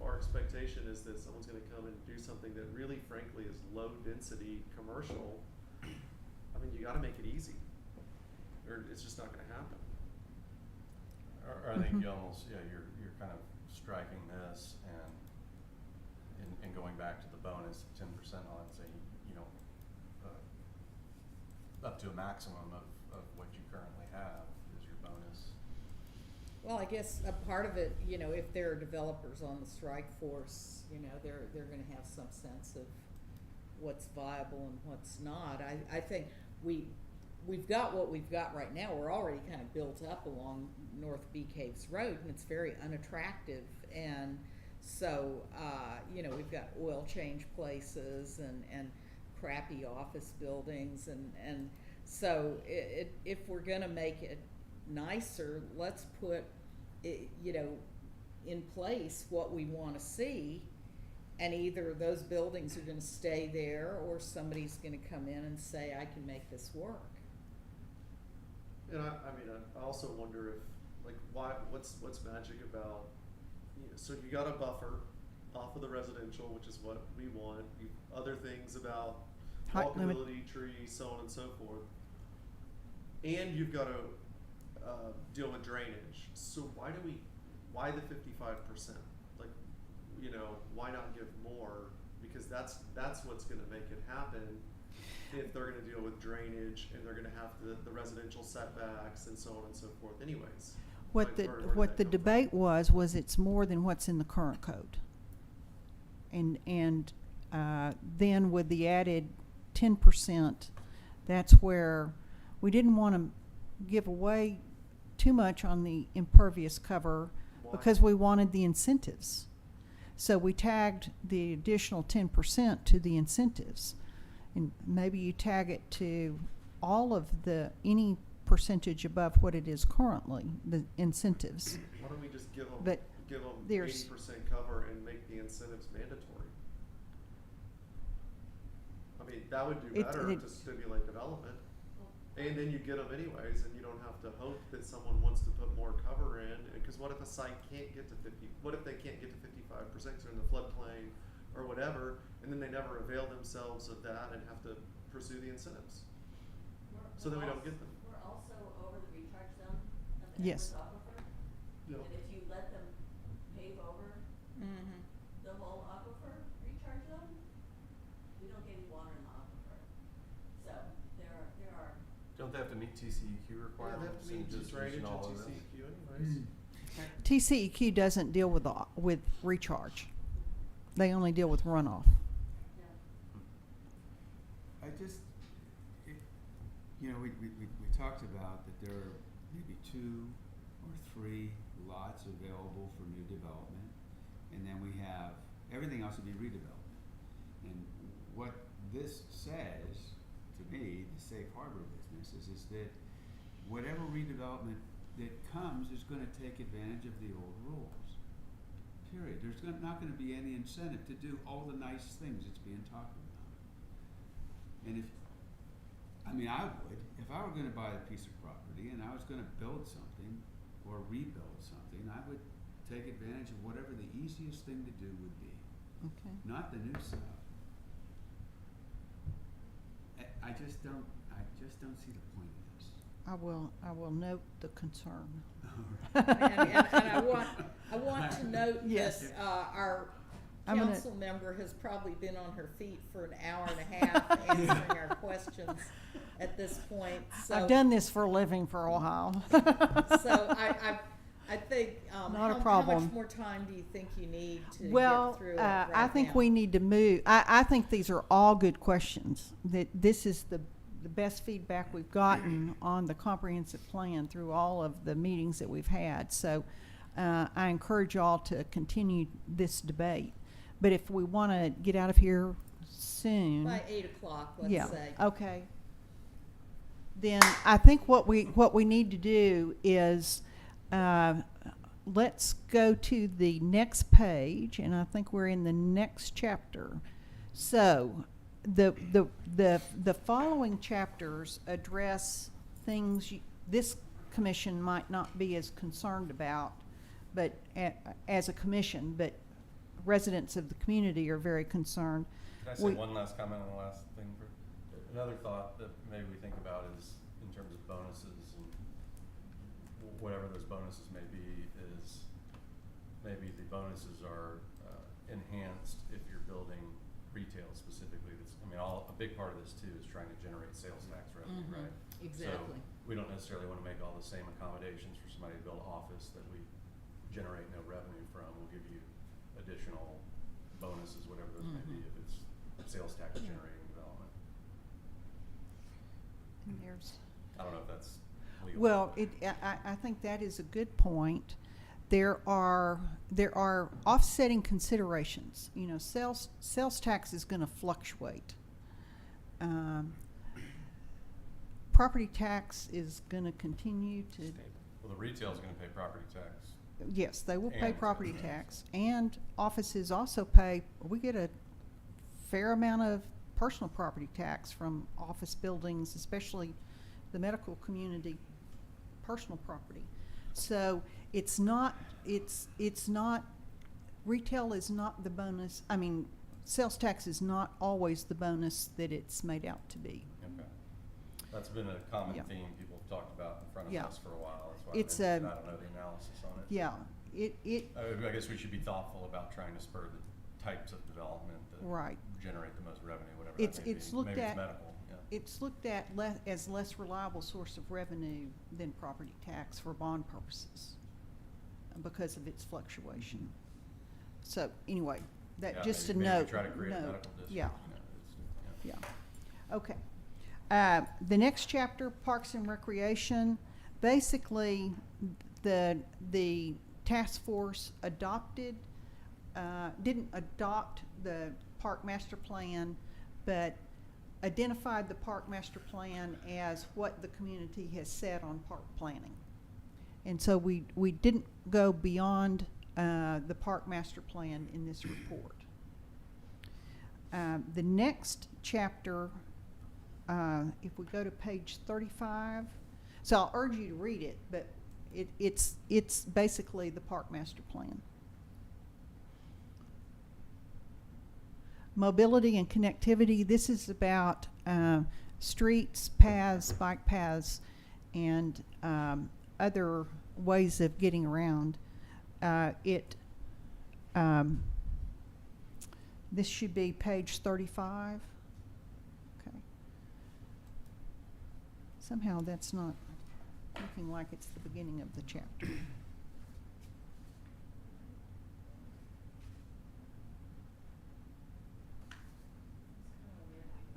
our expectation is that someone's gonna come and do something that really, frankly, is low density commercial, I mean, you gotta make it easy, or it's just not gonna happen. Or I think you almost, yeah, you're kind of striking this and going back to the bonus, 10% on, say, you know, up to a maximum of what you currently have is your bonus. Well, I guess a part of it, you know, if there are developers on the strike force, you know, they're gonna have some sense of what's viable and what's not. I think we've got what we've got right now. We're already kind of built up along North Bee Caves Road, and it's very unattractive. And so, you know, we've got oil change places and crappy office buildings, and so if we're gonna make it nicer, let's put it, you know, in place what we want to see, and either those buildings are going to stay there or somebody's going to come in and say, I can make this work. And I mean, I also wonder if, like, what's magic about, you know, so you got a buffer off of the residential, which is what we want. Other things about Height limit. walkability, trees, so on and so forth. And you've got to deal with drainage. So why the 55%? Like, you know, why not give more? Because that's what's going to make it happen. If they're going to deal with drainage and they're going to have the residential setbacks and so on and so forth anyways. What Like, the, where did what that the come from? debate was it's more than what's in the current code. And then with the added 10%, that's where we didn't want to give away too much on the impervious cover Why? because we wanted the incentives. So we tagged the additional 10% to the incentives. And maybe you tag it to all of any percentage above what it is currently, the incentives. Why don't we just give them But 80% there's- cover and make the incentives mandatory? I mean, that would do better to stimulate development. And then you get them anyways, and you don't have to hope that someone wants to put more cover in. Because what if a site can't get to 50? What if they can't get to 55% because they're in the floodplain or whatever, and then they never avail themselves of that and have to pursue the incentives? So then we don't get them. We're also over the recharge zone of the Yes. Everest aquifer. Yeah. And if you let them pave over the whole aquifer recharge zone, we don't get any water in the aquifer. So there are Don't they have to meet TCEQ Yeah, they have requirements to meet and drainage and distribution, all of this? TCEQ anyways. TCEQ doesn't deal with recharge. They only deal with runoff. yeah. I just, you know, we talked about that there are maybe 2 or 3 lots available for new development, and then we have, everything else would be redevelopment. And what this says, to me, the safe harbor business, is that whatever redevelopment that comes is gonna take advantage of the old rules. Period. There's not gonna be any incentive to do all the nice things that's being talked about. And I would, if I were gonna buy a piece of property and I was gonna build something or rebuild something, I would take advantage of whatever the easiest thing to do would be, Okay. not the new stuff. I just don't see the point of this. I will note the concern. and I want to note Yes. that our I'm gonna- council member has probably been on her feet for an hour and a half answering our questions at this point. So, I've done this for a living for a while. so I think, Not a how problem. much more time do you think you need to Well, get through it right I think now? we need to move. I think these are all good questions. That this is the best feedback we've gotten on the comprehensive plan through all of the meetings that we've had. So I encourage y'all to continue this debate. But if we want to get out of here soon. By 8 o'clock, let's Yeah, say. okay. Then I think what we need to do is, let's go to the next page, and I think we're in the next chapter. So, the following chapters address things this commission might not be as concerned about, but as a commission, but residents of the community are very concerned. Can I say one last comment on the last thing? Another thought that maybe we think about is in terms of bonuses and whatever those bonuses may be, is maybe the bonuses are enhanced if you're building retail specifically. That's, I mean, a big part of this too is trying to generate sales tax revenue, right? Exactly. So we don't necessarily want to make all the same accommodations for somebody to build an office that we generate no revenue from. We'll give you additional bonuses, whatever those may be, if it's sales tax generating development. And there's, I don't know if that's legal. well, I think that is a good point. There are offsetting considerations. You know, sales tax is going to fluctuate. Property tax is going to continue to. Well, the retail is going to pay property tax. Yes, they will pay And property sales tax, and offices also pay. We get a fair amount of personal property tax from office buildings, especially the medical community personal property. So it's not, retail is not the bonus. I mean, sales tax is not always the bonus that it's made out to be. Okay. That's been a common Yeah. theme people have talked about in front of Yeah. us for a while. That's why It's I a- don't know the analysis on it. Yeah, I guess we should be thoughtful about trying to spur the types of development that right. generate the most revenue, whatever It's- that may it's be. looked Maybe at- it's medical, yeah. It's looked at as less reliable source of revenue than property tax for bond purposes because of its fluctuation. So anyway, that Yeah, just a maybe note. try to create a note. medical district, Yeah, you know, it's- yeah. Okay. The next chapter, Parks and Recreation. Basically, the task force didn't adopt the park master plan, but identified the park master plan as what the community has said on park planning. And so we didn't go beyond the park master plan in this report. The next chapter, if we go to page 35, so I'll urge you to read it, but it's basically the park master plan. Mobility and connectivity, this is about streets, paths, bike paths, and other ways of getting around. This should be page 35. Okay. Somehow that's not looking like it's the beginning of the chapter.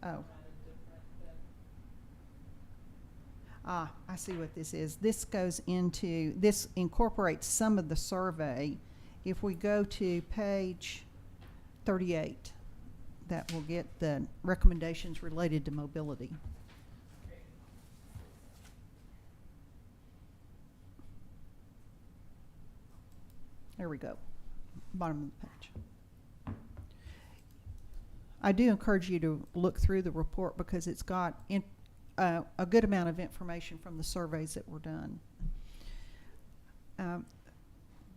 Oh. I see what this is. This incorporates some of the survey. If we go to page 38, that will get the recommendations related to mobility. There we go, bottom of the page. I do encourage you to look through the report because it's got a good amount of information from the surveys that were done.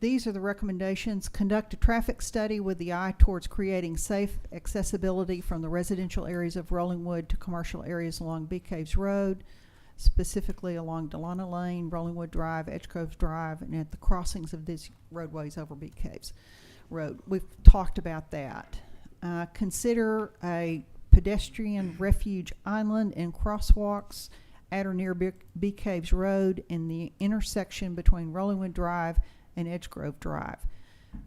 These are the recommendations. Conduct a traffic study with the eye towards creating safe accessibility from the residential areas of Rollingwood to commercial areas along Bee Caves Road, specifically along Delana Lane, Rollingwood Drive, Edge Cove Drive, and at the crossings of these roadways over Bee Caves Road. We've talked about that. Consider a pedestrian refuge island and crosswalks at or near Bee Caves Road in the intersection between Rollingwood Drive and Edge Grove Drive.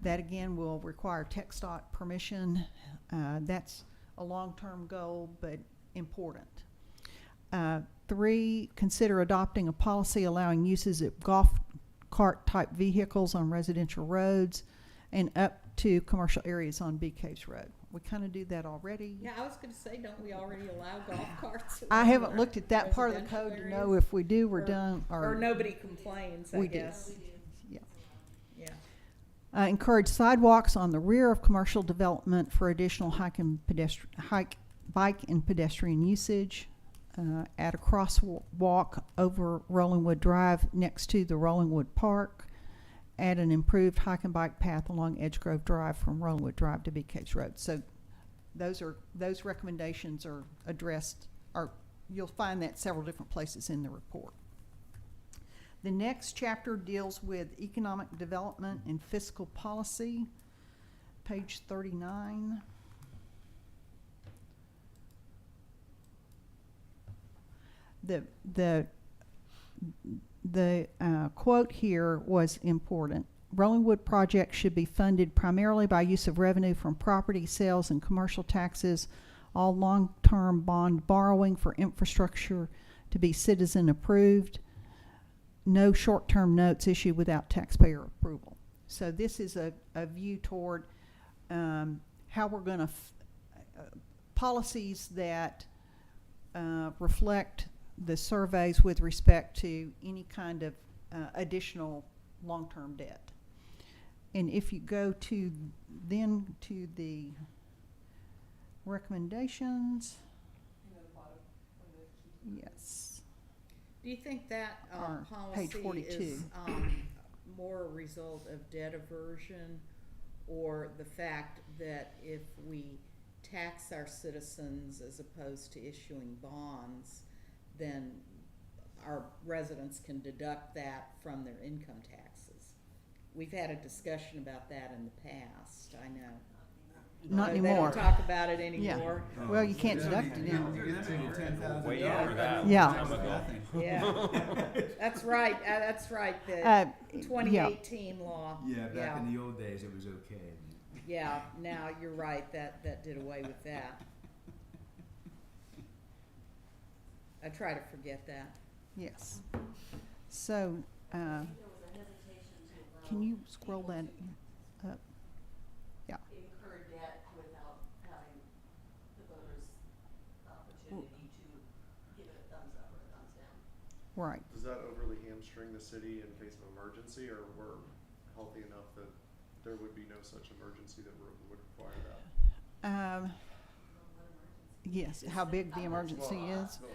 That again will require TxDOT permission. That's a long-term goal, but important. 3, consider adopting a policy allowing uses at golf cart type vehicles on residential roads and up to commercial areas on Bee Caves Road. We kind of do that already. Yeah, I was gonna say, don't we already allow golf carts? I around haven't our looked at that part of the residential code to areas? know if we do, we're Or- done, Or nobody complains, I We do. guess. yeah. Yeah. Encourage sidewalks on the rear of commercial development for additional bike and pedestrian usage. Add a crosswalk over Rollingwood Drive next to the Rollingwood Park. Add an improved hike and bike path along Edgegrove Drive from Rollingwood Drive to Bee Caves Road. So those recommendations are addressed, you'll find that several different places in the report. The next chapter deals with economic development and fiscal policy, page 39. The quote here was important. Rollingwood projects should be funded primarily by use of revenue from property sales and commercial taxes, all long-term bond borrowing for infrastructure to be citizen approved, no short-term notes issued without taxpayer approval. So this is a view toward how we're going to policies that reflect the surveys with respect to any kind of additional long-term debt. And if you go to the recommendations, yes. Do you think that Or policy page 42. is more a result of debt aversion, or the fact that if we tax our citizens as opposed to issuing bonds, then our residents can deduct that from their income taxes? We've had a discussion about that in the past, I know. Not They anymore. don't talk about it anymore. Well, you can't deduct it You in. get limited to $10,000. Way over that. Yeah. Time ago. Yeah, that's right, the Yeah. 2018 law. Yeah, back in the old days, it was okay. Yeah, now you're right, that did away with that. I try to forget that. Yes. So, There was a hesitation to allow. can you scroll that up? Yeah. Incur debt without having the voters' opportunity to give it a thumbs up or a thumbs down. Right. Does that overly hamstring the city in case of emergency, or we're healthy enough that there would be no such emergency that would require that? What emergency? Yes, how big the emergency Well, is. no, no,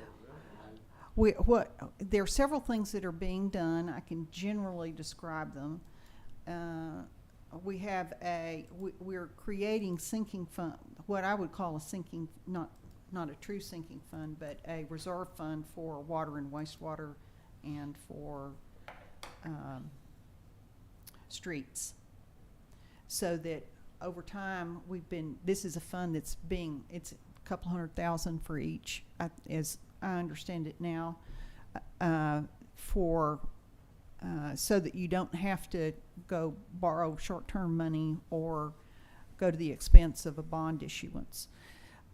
There are several things that are being done. I can generally describe them. We're creating sinking fund, what I would call a sinking, not a true sinking fund, but a reserve fund for water and wastewater and for streets. So that over time, this is a fund it's a couple $100,000 for each, as I understand it now, so that you don't have to go borrow short-term money or go to the expense of a bond issuance.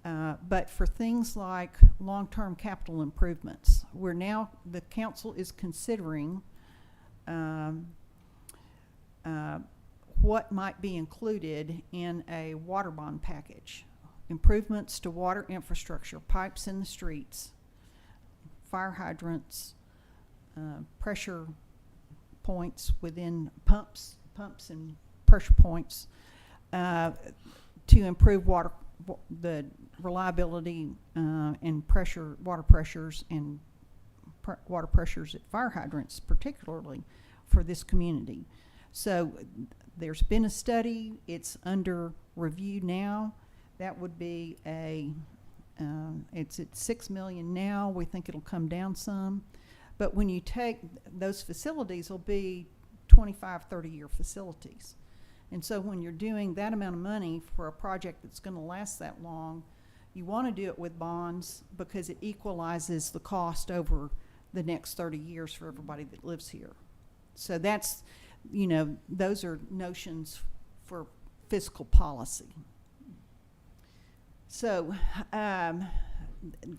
But for things like long-term capital improvements, the council is considering what might be included in a water bond package. Improvements to water infrastructure, pipes in the streets, fire hydrants, pressure points within pumps and pressure points to improve the reliability and water pressures and water pressures at fire hydrants, particularly for this community. So there's been a study, it's under review now. That would be it's at $6 million now. We think it'll come down some. But when you take those facilities, will be 25, 30-year facilities. And so when you're doing that amount of money for a project that's going to last that long, you want to do it with bonds because it equalizes the cost over the next 30 years for everybody that lives here. So that's, those are notions for fiscal policy. So, and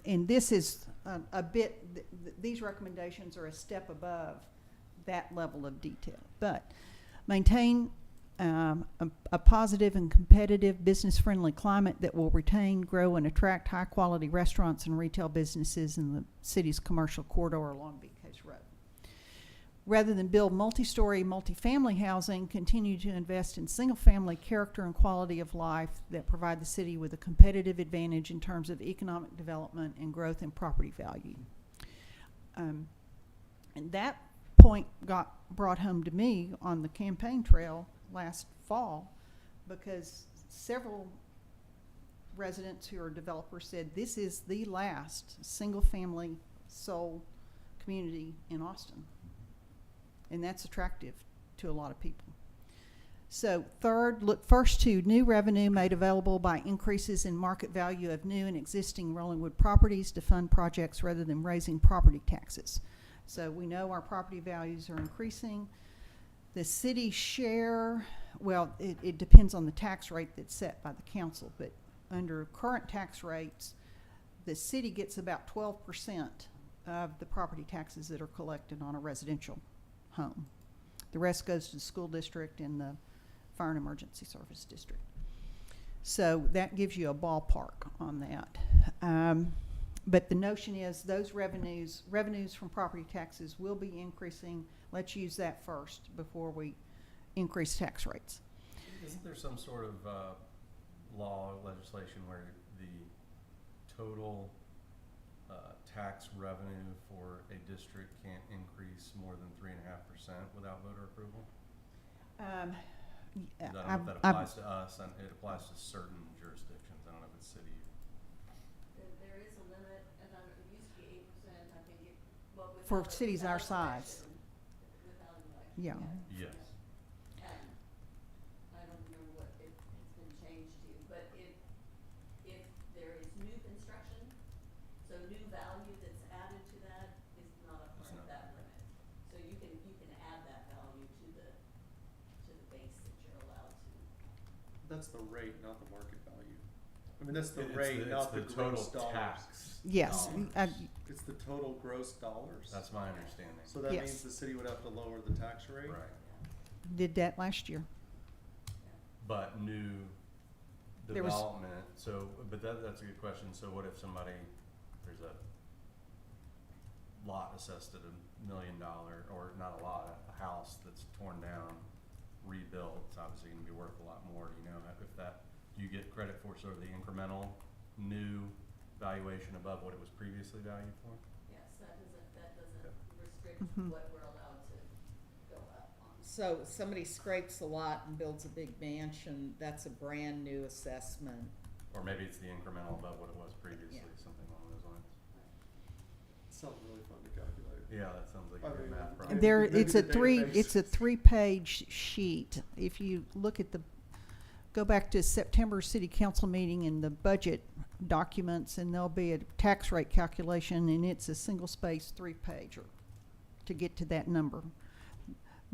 this is a bit, these recommendations are a step above that level of detail. But maintain a positive and competitive business-friendly climate that will retain, grow, and attract high-quality restaurants and retail businesses in the city's commercial corridor along Big Case Road. Rather than build multi-story, multifamily housing, continue to invest in single-family character and quality of life that provide the city with a competitive advantage in terms of economic development and growth in property value. And that point got brought home to me on the campaign trail last fall, because several residents who are developers said this is the last single-family sold community in Austin. And that's attractive to a lot of people. So third, look first to new revenue made available by increases in market value of new and existing Rollingwood properties to fund projects rather than raising property taxes. So we know our property values are increasing. The city share, well, it depends on the tax rate that's set by the council, but under current tax rates, the city gets about 12% of the property taxes that are collected on a residential home. The rest goes to the school district and the fire and emergency service district. So that gives you a ballpark on that. But the notion is those revenues from property taxes will be increasing. Let's use that first before we increase tax rates. Isn't there some sort of law or legislation where the total tax revenue for a district can't increase more than 3.5% without voter approval? I don't know if that applies to us, and it applies to certain jurisdictions. I don't know if it's city. There is a limit, and it used to be 8%, I think it, well, For without- cities our without size. election, without an election. Yeah. Yes. And I don't remember what it's been changed to, but if there is new construction, so new value that's added to that is not a part of that limit. So you can add that value to the base that you're allowed to. That's the rate, not the market value. I mean, that's the It's rate, not the total gross dollars. tax. Yes. dollars. It's the total gross dollars. That's my understanding. So that Yes. means the city would have to lower the tax rate? Right. Did that last year. But new There was- development, so, but that's a good question. So what if there's a lot assessed at $1 million, or not a lot, a house that's torn down, rebuilt, it's obviously gonna be worth a lot more. Do you know if do you get credit for sort of the incremental new valuation above what it was previously valued for? Yes, that doesn't restrict Mhm. what we're allowed to go up on. So somebody scrapes a lot and builds a big mansion, that's a brand new assessment. Or maybe it's the incremental above what it was previously, Yeah. something along those lines. Sounds really fun to calculate. Yeah, that sounds like a I good mean, math problem. maybe- There, maybe it's a the three, database. it's a 3-page sheet. If you look at go back to September city council meeting and the budget documents, and there'll be a tax rate calculation, and it's a single space 3-pager to get to that number.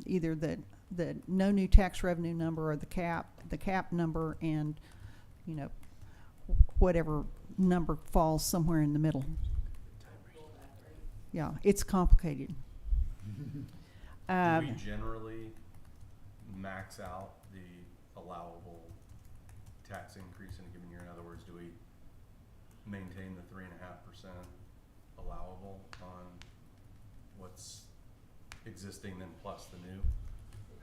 Either the no new tax revenue number or the cap number, and, you know, whatever number falls somewhere in the middle. Yeah, it's complicated. Do we generally max out the allowable tax increase in a given year? In other words, do we maintain the 3.5% allowable on what's existing then plus the new? It's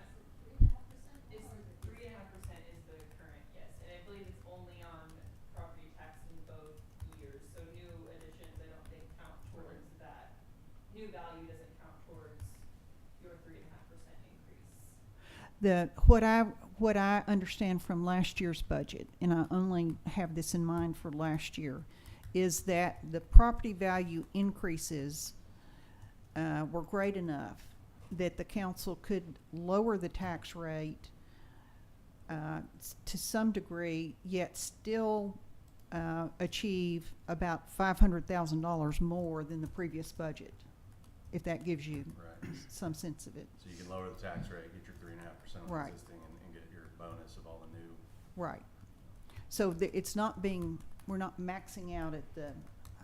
3.5% is the current, yes, and I believe it's only on property tax in both years, so new additions I don't think count towards that. New value doesn't count towards your 3.5% increase. What I understand from last year's budget, and I only have this in mind for last year, is that the property value increases were great enough that the council could lower the tax rate to some degree, yet still achieve about $500,000 more than the previous budget, if that gives you Right. some sense of it. So you can lower the tax rate, get your 3.5% on Right. existing, and get your bonus of all the new. Right. So we're not maxing out at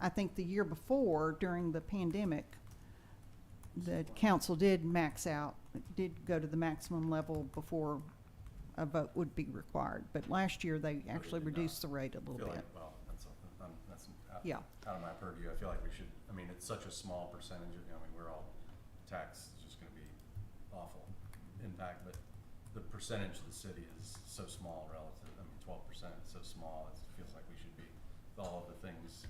I think the year before, during the pandemic, the council did max out, did go to the maximum level before a vote would be required. But last year, they actually did not. reduced the rate a I little feel bit. like, well, that's Yeah. out of my purview. I feel like we should, I mean, it's such a small percentage of, I mean, we're all, tax is just gonna be awful impact, but the percentage of the city is so small relative, I mean, 12% is so small, it feels like we should be, with all of the things,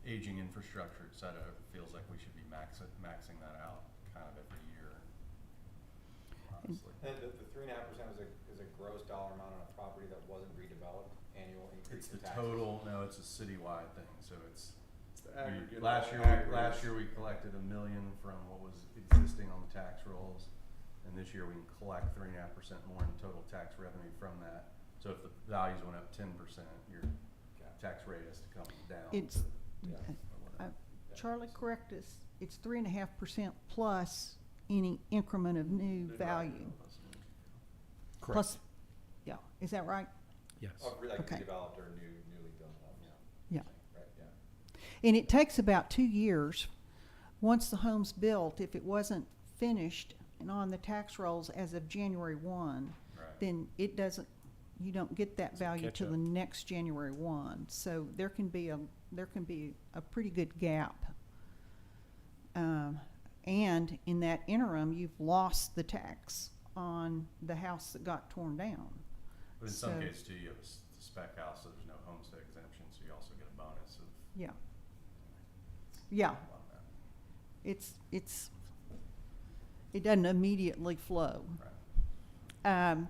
aging infrastructure, et cetera, it feels like we should be maxing that out kind of every year, honestly. And the 3.5% is a gross dollar amount on a property that wasn't redeveloped, annual increase It's in the taxes. total, no, it's a citywide thing, so it's, the aggregate. last aggregate. year we collected $1 million from what was existing on the tax rolls, and this year we can collect 3.5% more in total tax revenue from that. So if the values went up 10%, your tax rate has to come down. It's, Yeah. Charlie, correct us, it's 3.5% plus any increment of new value. Plus, yeah, is that right? Yes. Of like Okay. redeveloped or newly built homes. Yeah. Right, yeah. And it takes about 2 years, once the home's built, if it wasn't finished and on the tax rolls as of January 1, Right. then it doesn't, you don't get that It's a value till catch-up. the next January 1. So there can be a pretty good gap. And in that interim, you've lost the tax on the house that got torn down. But in some So- cases too, you have a spec house, so there's no homestead exemption, so you also get a bonus of Yeah. Yeah, on that. it doesn't immediately flow. Right.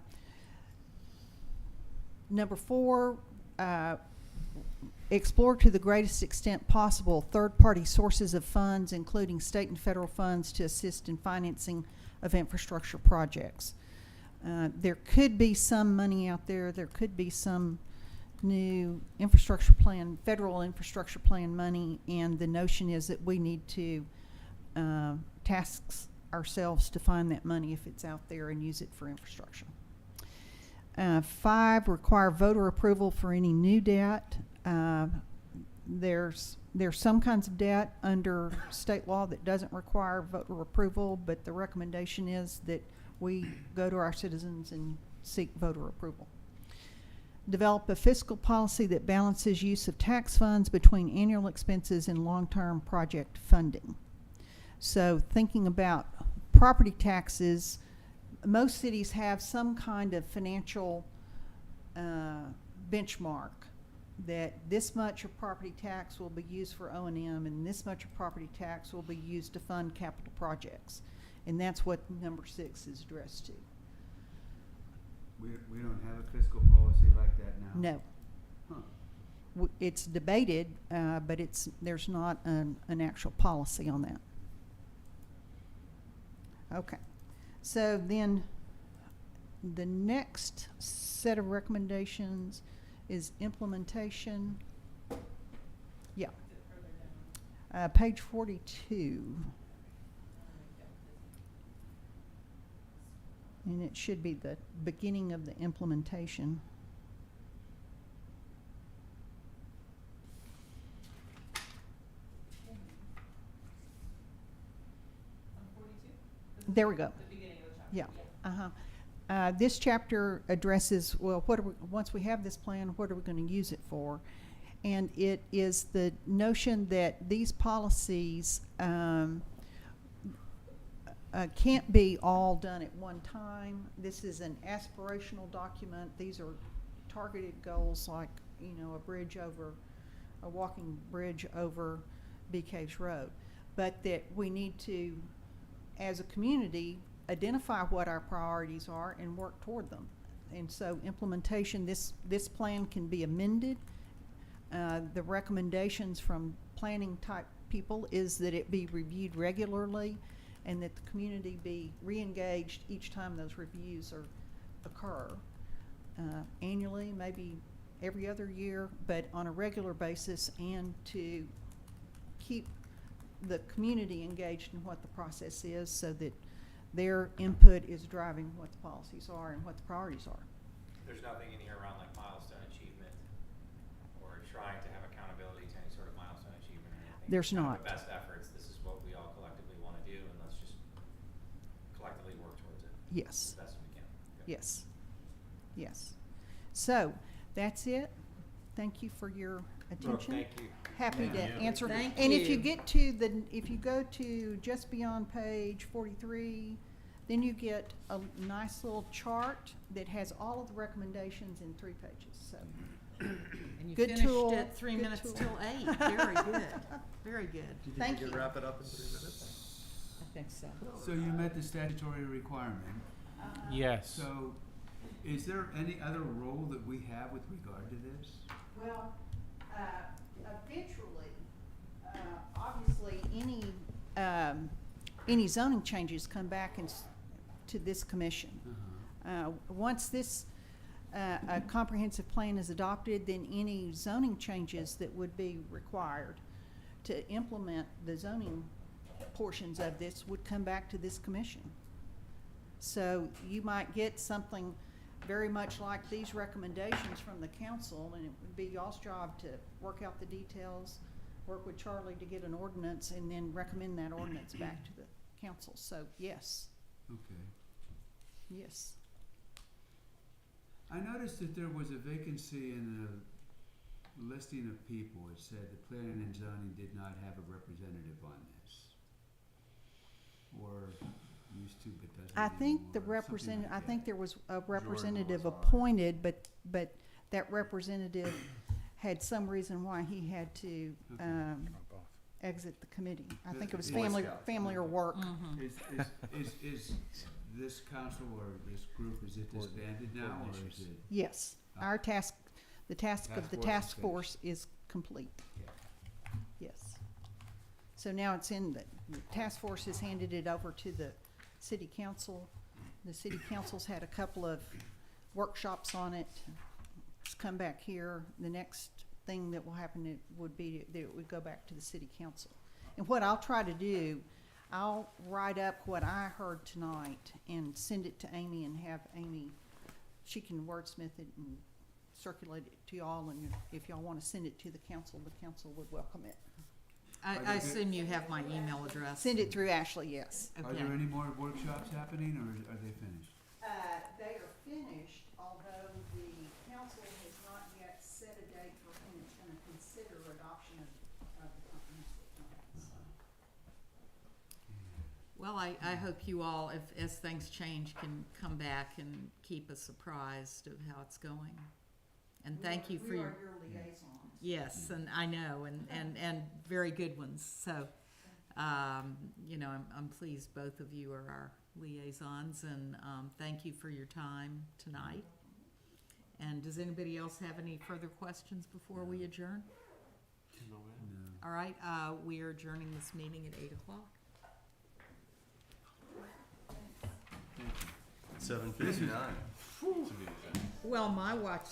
Number 4, explore to the greatest extent possible third-party sources of funds, including state and federal funds, to assist in financing of infrastructure projects. There could be some money out there. There could be some new infrastructure plan, federal infrastructure plan money, and the notion is that we need to task ourselves to find that money if it's out there and use it for infrastructure. 5, require voter approval for any new debt. There's some kinds of debt under state law that doesn't require voter approval, but the recommendation is that we go to our citizens and seek voter approval. Develop a fiscal policy that balances use of tax funds between annual expenses and long-term project funding. So thinking about property taxes, most cities have some kind of financial benchmark that this much of property tax will be used for O&M and this much of property tax will be used to fund capital projects. And that's what number 6 is addressed to. We don't have a fiscal policy like that now? No. Huh. It's debated, but there's not an actual policy on that. Okay. So then the next set of recommendations is implementation. Yeah. Page 42. And it should be the beginning of the implementation. There we go. The beginning of the chapter. Yeah. Uh-huh. This chapter addresses, well, once we have this plan, what are we going to use it for? And it is the notion that these policies can't be all done at one time. This is an aspirational document. These are targeted goals like, a walking bridge over Bee Caves Road. But that we need to, as a community, identify what our priorities are and work toward them. And so implementation, this plan can be amended. The recommendations from planning type people is that it be reviewed regularly and that the community be re-engaged each time those reviews occur. Annually, maybe every other year, but on a regular basis, and to keep the community engaged in what the process is so that their input is driving what the policies are and what the priorities are. There's nothing in here around like milestone achievement or trying to have accountability to any sort of milestone achievement or anything. There's It's kind of not. the best efforts, this is what we all collectively want to do, and let's just Yes, as best we can. Good. yes, yes. So, that's it. Thank you for your Brooke, attention. thank you. Happy to Yeah. answer. Thank And if you you. get to if you go to just beyond page 43, then you get a nice little chart that has all of the recommendations in 3 pages, so. And you Good finished tool, at 3 good minutes tool. till 8. Very good. Very good. Thank you. Wrap it up in 3 minutes? I think so. So you met the statutory requirement. Yes. So is there any other role that we have with regard to this? Well, eventually, obviously, any zoning changes come back to this commission. Once this a comprehensive plan is adopted, then any zoning changes that would be required to implement the zoning portions of this would come back to this commission. So you might get something very much like these recommendations from the council, and it would be y'all's job to work out the details, work with Charlie to get an ordinance, and then recommend that ordinance back to the council. So, yes, Okay. yes. I noticed that there was a vacancy in the listing of people. It said the planning and zoning did not have a representative on this. Or used to, but doesn't I think the anymore, or something like I think that. there was a representative was on it. appointed, but that representative had some reason why he had to, Okay. exit the committee. I think it was Boy family or work. Mhm. Is this council or this group, is it disbanded now, or is it? Yes, our task, the task of the Task force is task finished. force is complete. Yes. So now it's in the task force has handed it over to the city council. The city council's had a couple of workshops on it. It's come back here. The next thing that will happen would be that it would go back to the city council. And what I'll try to do, I'll write up what I heard tonight and send it to Amy and have Amy, she can wordsmith it and circulate it to y'all, and if y'all wanna send it to the council would welcome it. I assume you have my email address. Send it through Ashley, yes. Are Okay. there any more workshops happening, or are they finished? They are finished, although the council has not yet set a date for when it's gonna consider adoption of the comprehensive plan. Well, I hope you all, as things change, can come back and keep us apprised of how it's going. And thank you for We your, are your liaisons. yes, and I know, and very good ones. So, you know, I'm pleased both of you are our liaisons, and thank you for your time tonight. And does anybody else have any further questions before we adjourn? No. All right, we are adjourning this meeting at 8:00. 7:59. To be exact. Well, my watch